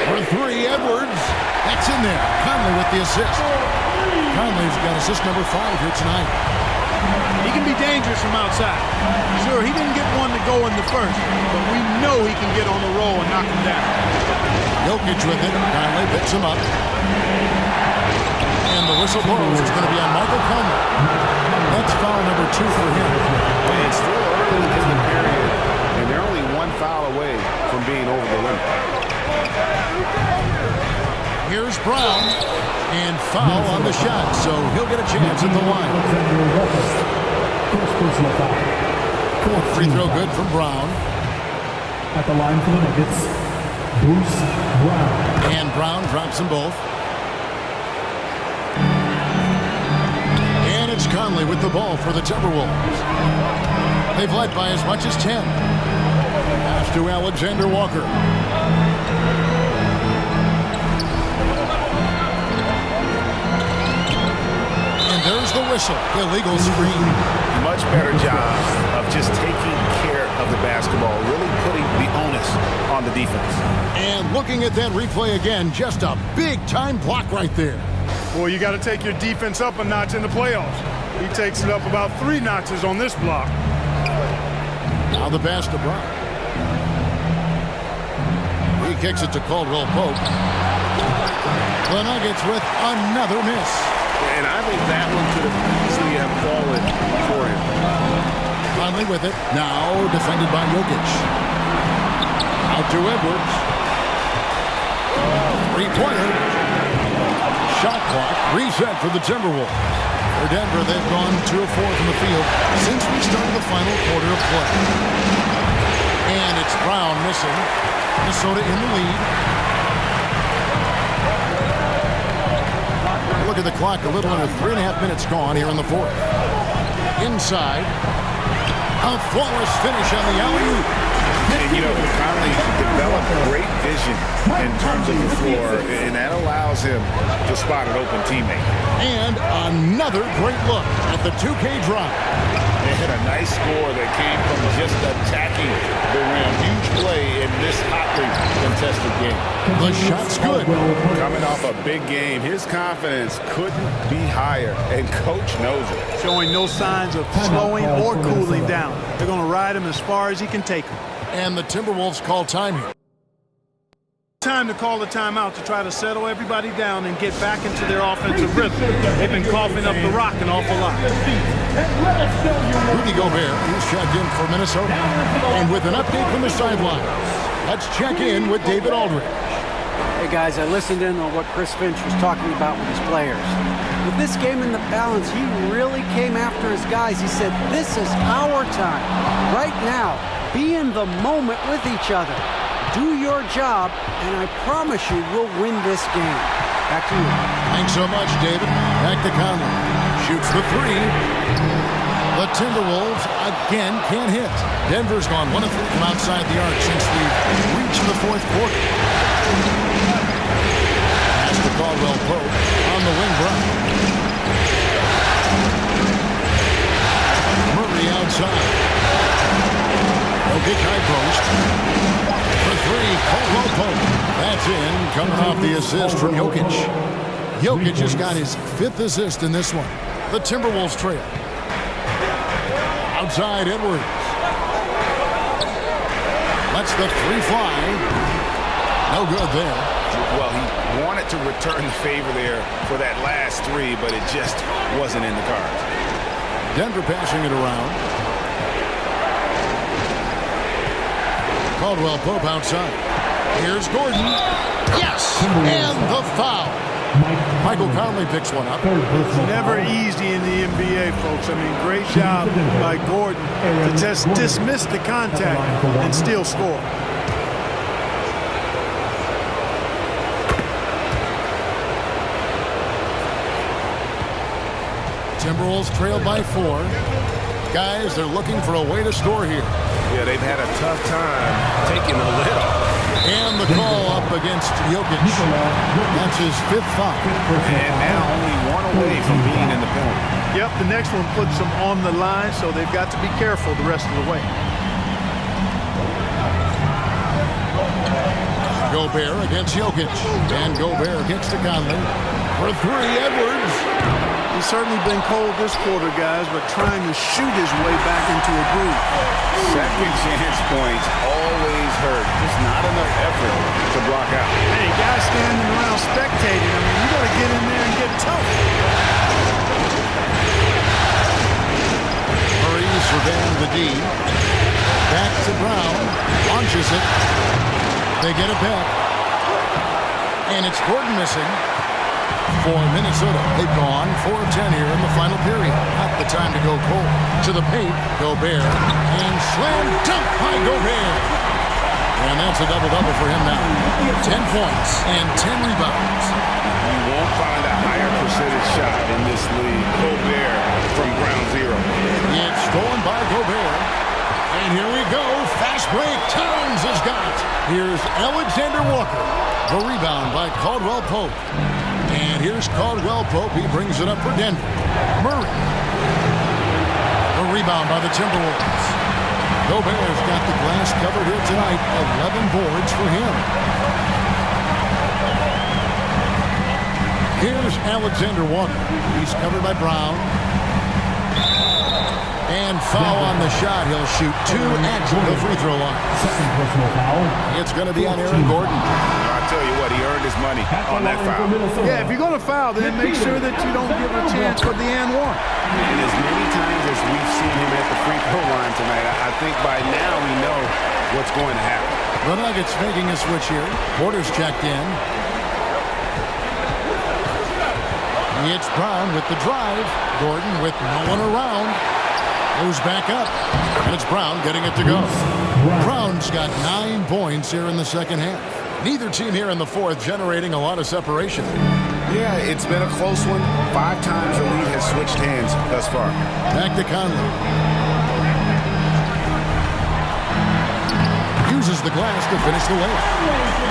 For 3, Edwards. That's in there. Conley with the assist. Conley's got assist number 5 here tonight. He can be dangerous from outside. Sure, he didn't get one to go in the first, but we know he can get on the roll and knock him down. Jokic with it. Conley picks him up. And the whistle blows. It's going to be on Michael Conley. That's foul number 2 for him. It's still early in the period, and they're only 1 foul away from being over the limit. Here's Brown, and foul on the shot, so he'll get a chance at the line. Free throw good from Brown. At the line for the Nuggets, Bruce Brown. And Brown drops them both. And it's Conley with the ball for the Timberwolves. They've led by as much as 10. Pass to Alexander Walker. There's the whistle. Illegal screen. Much better job of just taking care of the basketball, really putting the onus on the defense. And looking at that replay again, just a big-time block right there. Boy, you got to take your defense up a notch in the playoffs. He takes it up about 3 notches on this block. Now the pass to Brown. He kicks it to Caldwell Pope. The Nuggets with another miss. And I think that one could have easily have fallen for him. Conley with it. Now defended by Jokic. Out to Edwards. 3-pointer. Shot clock reset for the Timberwolves. For Denver, they've gone 2 of 4 from the field since we started the final quarter of play. And it's Brown missing. Minnesota in the lead. Look at the clock, a little under 3.5 minutes gone here in the 4th. Inside, a flawless finish on the alley-oop. And, you know, Conley developed great vision in terms of the floor, and that allows him to spot an open teammate. And another great look at the 2K drive. They had a nice score that came from just attacking the rim. Huge play in this hotly contested game. The shot's good. Coming off a big game, his confidence couldn't be higher, and Coach knows it. Showing no signs of slowing or cooling down. They're going to ride him as far as he can take him. And the Timberwolves call time here. Time to call a timeout to try to settle everybody down and get back into their offensive rhythm. They've been coughing up the rock an awful lot. Rudy Gobert is checked in for Minnesota. And with an update from the sideline, let's check in with David Aldridge. Hey guys, I listened in on what Chris Finch was talking about with his players. With this game in the balance, he really came after his guys. He said, this is our time. Right now, be in the moment with each other. Do your job, and I promise you we'll win this game. Back to you. Thanks so much, David. Back to Conley. Shoots the three. The Timberwolves again can't hit. Denver's gone 1 of 3 from outside the arc since we've reached the fourth quarter. Pass to Caldwell Pope on the wing. Brown. Murray outside. Jokic high post. For 3, Caldwell Pope. That's in, coming off the assist from Jokic. Jokic has got his 5th assist in this one. The Timberwolves trail. Outside Edwards. Lets the 3 fly. No good there. Well, he wanted to return the favor there for that last 3, but it just wasn't in the cards. Denver passing it around. Caldwell Pope outside. Here's Gordon. Yes! And the foul. Michael Conley picks one up. It's never easy in the NBA, folks. I mean, great job by Gordon to just dismiss the contact and still score. Timberwolves trailed by 4. Guys, they're looking for a way to score here. Yeah, they've had a tough time taking the lid off. And the call up against Jokic. That's his 5th foul. And now only 1 away from being in the penalty. Yep, the next one puts them on the line, so they've got to be careful the rest of the way. Gobert against Jokic. And Gobert gets to Conley. For 3, Edwards. He's certainly been cold this quarter, guys, but trying to shoot his way back into a groove. Second chance points always hurt. Just not enough effort to block out. Hey, guys standing around spectating. I mean, you got to get in there and get tough. Murray surveying the D. Back to Brown. Launches it. They get it back. And it's Gordon missing. For Minnesota, they've gone 4 of 10 here in the final period. Not the time to go cold. To the paint, Gobert. And slam dunk by Gobert. And that's a double-double for him now. 10 points and 10 rebounds. You won't find a higher percentage shot in this league. Gobert from ground zero. It's stolen by Gobert. And here we go. Fast break. Towns has got it. Here's Alexander Walker. The rebound by Caldwell Pope. And here's Caldwell Pope. He brings it up for Denver. Murray. The rebound by the Timberwolves. Gobert's got the glass covered here tonight. 11 boards for him. Here's Alexander Walker. He's covered by Brown. And foul on the shot. He'll shoot 2 at the free throw line. Second personal foul. It's going to be on Aaron Gordon. I'll tell you what, he earned his money on that foul. Yeah, if you're going to foul, then make sure that you don't give a chance for the and one. And as many times as we've seen him at the free throw line tonight, I think by now we know what's going to happen. The Nuggets making a switch here. Porter's checked in. It's Brown with the drive. Gordon with no one around. Moves back up. And it's Brown getting it to go. Brown's got 9 points here in the second half. Neither team here in the fourth generating a lot of separation. Yeah, it's been a close one. 5 times the lead has switched hands thus far. Back to Conley. Uses the glass to finish the layup.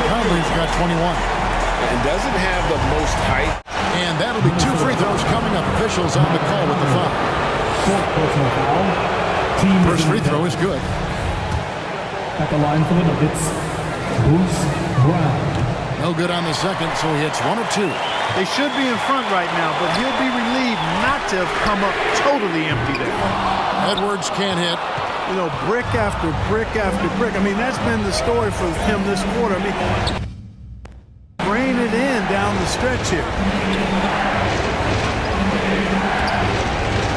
Conley's got 21. And doesn't have the most height. And that'll be 2 free throws coming up. Officials on the call with the foul. Fourth personal foul. Team First free throw is good. At the line for the Nuggets, Bruce Brown. No good on the second, so he hits 1 of 2. They should be in front right now, but he'll be relieved not to have come up totally empty there. Edwards can't hit. You know, brick after brick after brick. I mean, that's been the story for him this quarter. I mean, rein it in down the stretch here.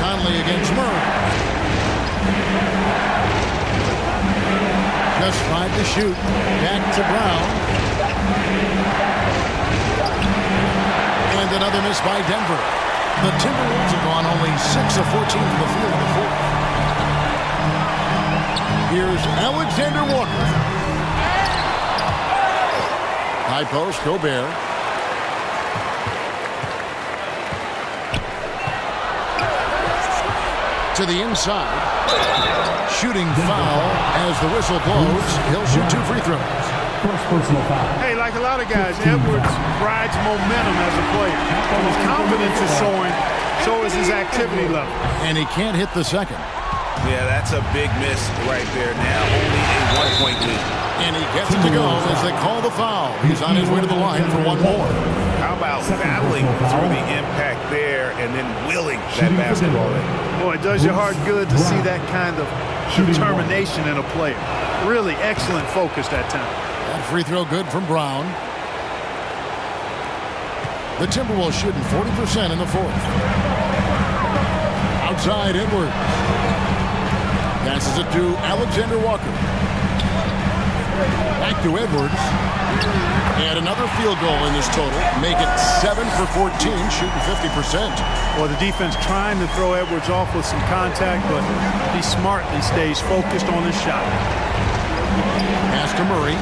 Conley against Murray. Just 5 to shoot. Back to Brown. And another miss by Denver. The Timberwolves have gone only 6 of 14 from the field in the fourth. Here's Alexander Walker. High post, Gobert. To the inside. Shooting foul as the whistle blows. He'll shoot 2 free throws. First personal foul. Hey, like a lot of guys, Edwards rides momentum as a player. His confidence is showing, so is his activity level. And he can't hit the second. Yeah, that's a big miss right there. Now only a 1-point lead. And he gets it to go as they call the foul. He's on his way to the line for one more. How about battling through the impact there and then willing that basketball in? Boy, it does your heart good to see that kind of determination in a player. Really excellent focus that time. That free throw good from Brown. The Timberwolves shooting 40% in the fourth. Outside Edwards. Passes it to Alexander Walker. Back to Edwards. And another field goal in this total. Make it 7 for 14, shooting 50%. Well, the defense trying to throw Edwards off with some contact, but he smartly stays focused on his shot. Pass to Murray.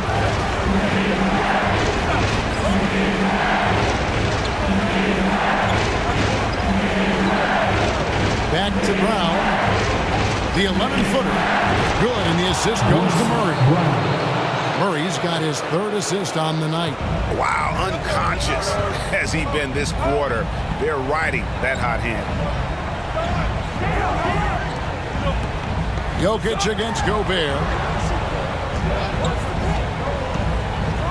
Back to Brown. The 11-footer. Good, and the assist goes to Murray. Murray's got his 3rd assist on the night. Wow, unconscious has he been this quarter. They're riding that hot hand. Jokic against Gobert.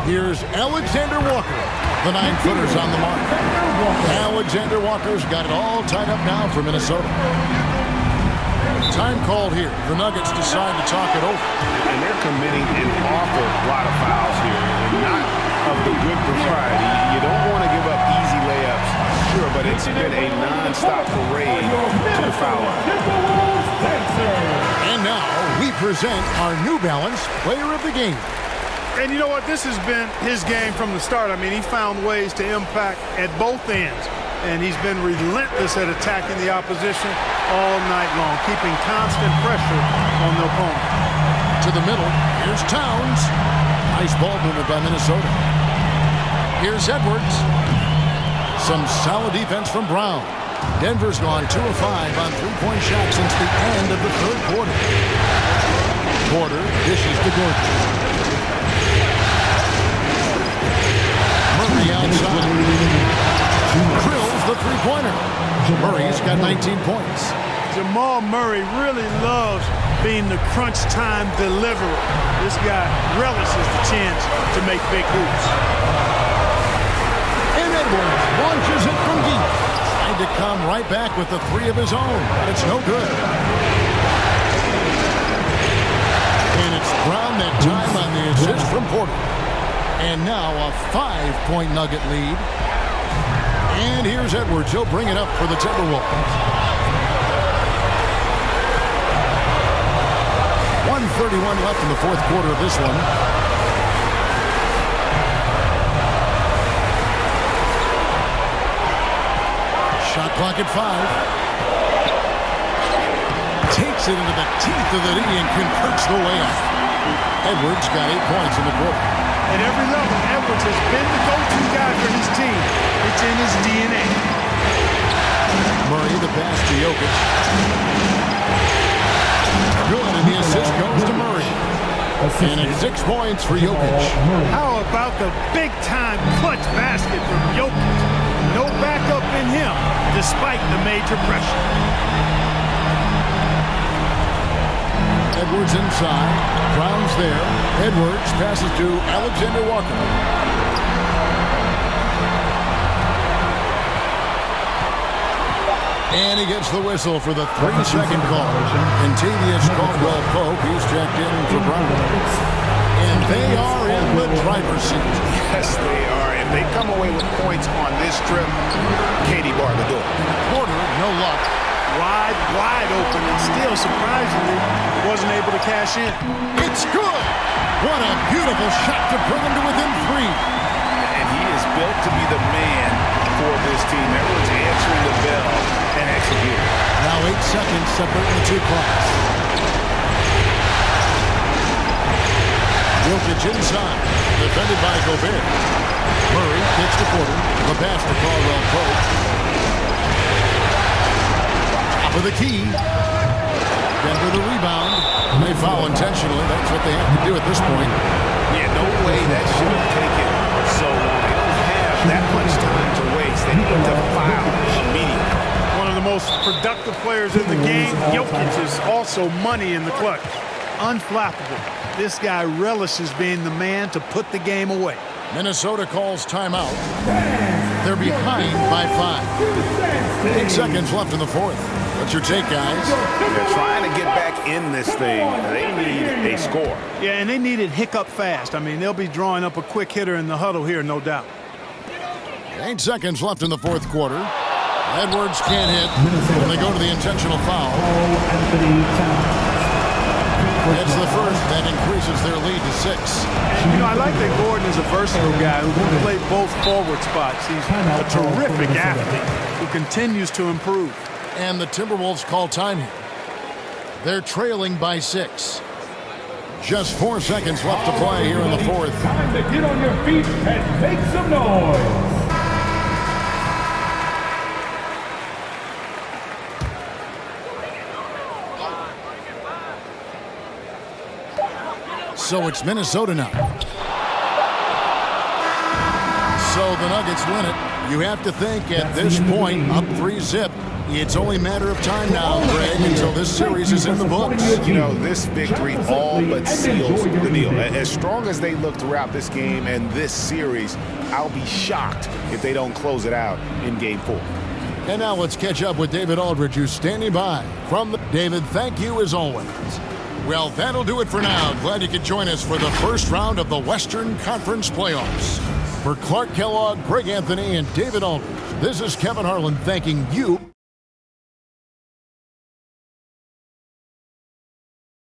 Here's Alexander Walker. The 9-footer's on the mark. Alexander Walker's got it all tied up now for Minnesota. Time called here. The Nuggets decide to talk it over. And they're committing an awful lot of fouls here, and not of the good variety. You don't want to give up easy layups, sure, but it's been a non-stop parade to the foul line. And now we present our New Balance Player of the Game. And you know what? This has been his game from the start. I mean, he found ways to impact at both ends. And he's been relentless at attacking the opposition all night long, keeping constant pressure on the opponent. To the middle, here's Towns. Nice ball movement by Minnesota. Here's Edwards. Some solid defense from Brown. Denver's gone 2 of 5 on 3-point shots since the end of the 3rd quarter. Porter dishes to Gordon. Murray outside. Drills the 3-pointer. Murray's got 19 points. Jamal Murray really loves being the crunch time deliverer. This guy relishes the chance to make big hoops. And Edwards launches it from deep. Tried to come right back with the 3 of his own, but it's no good. And it's Brown that time on the assist from Porter. And now a 5-point Nugget lead. And here's Edwards. He'll bring it up for the Timberwolves. 1:31 left in the 4th quarter of this one. Shot clock at 5. Takes it into the teeth of the D and converts the layup. Edwards got 8 points in the quarter. At every level, Edwards has been the go-to guy for his team. It's in his DNA. Murray, the pass to Jokic. Good, and the assist goes to Murray. And it's 6 points for Jokic. How about the big-time clutch basket from Jokic? No backup in him, despite the major pressure. Edwards inside. Brown's there. Edwards passes to Alexander Walker. And he gets the whistle for the 3-second call. Contavious Caldwell-Pope, he's checked in for Brown. And they are in the driver's seat. Yes, they are. If they come away with points on this trip, Katie barred the door. Porter, no luck. Wide open, and still, surprisingly, wasn't able to cash in. It's good. What a beautiful shot to bring him to within 3. And he is built to be the man for this team. Everyone's answering the bell and executing. Now 8 seconds separating the two clocks. Jokic inside, defended by Gobert. Murray kicks to Porter. The pass to Caldwell Pope. Top of the key. Denver the rebound. And they foul intentionally. That's what they have to do at this point. Yeah, no way that should have taken so long. They don't have that much time to waste. They need to foul immediately. One of the most productive players in the game. Jokic is also money in the clutch. Unflappable. This guy relishes being the man to put the game away. Minnesota calls timeout. They're behind by 5. 8 seconds left in the fourth. What's your take, guys? They're trying to get back in this thing. They need a score. Yeah, and they need it hiccup fast. I mean, they'll be drawing up a quick hitter in the huddle here, no doubt. 8 seconds left in the fourth quarter. Edwards can't hit when they go to the intentional foul. It's the first that increases their lead to 6. And, you know, I like that Gordon is a versatile guy who can play both forward spots. He's a terrific athlete who continues to improve. And the Timberwolves call time here. They're trailing by 6. Just 4 seconds left to play here in the fourth. Time to get on your feet and make some noise. So it's Minnesota now. So the Nuggets win it. You have to think at this point, up 3-zip. It's only a matter of time now, Greg, until this series is in the books. You know, this victory all but seals the deal. As strong as they look throughout this game and this series, I'll be shocked if they don't close it out in Game 4. And now let's catch up with David Aldridge, who's standing by from the... David, thank you as always. Well, that'll do it for now. Glad you could join us for the first round of the Western Conference Playoffs. For Clark Kellogg, Greg Anthony, and David Aldridge, this is Kevin Harlan thanking you.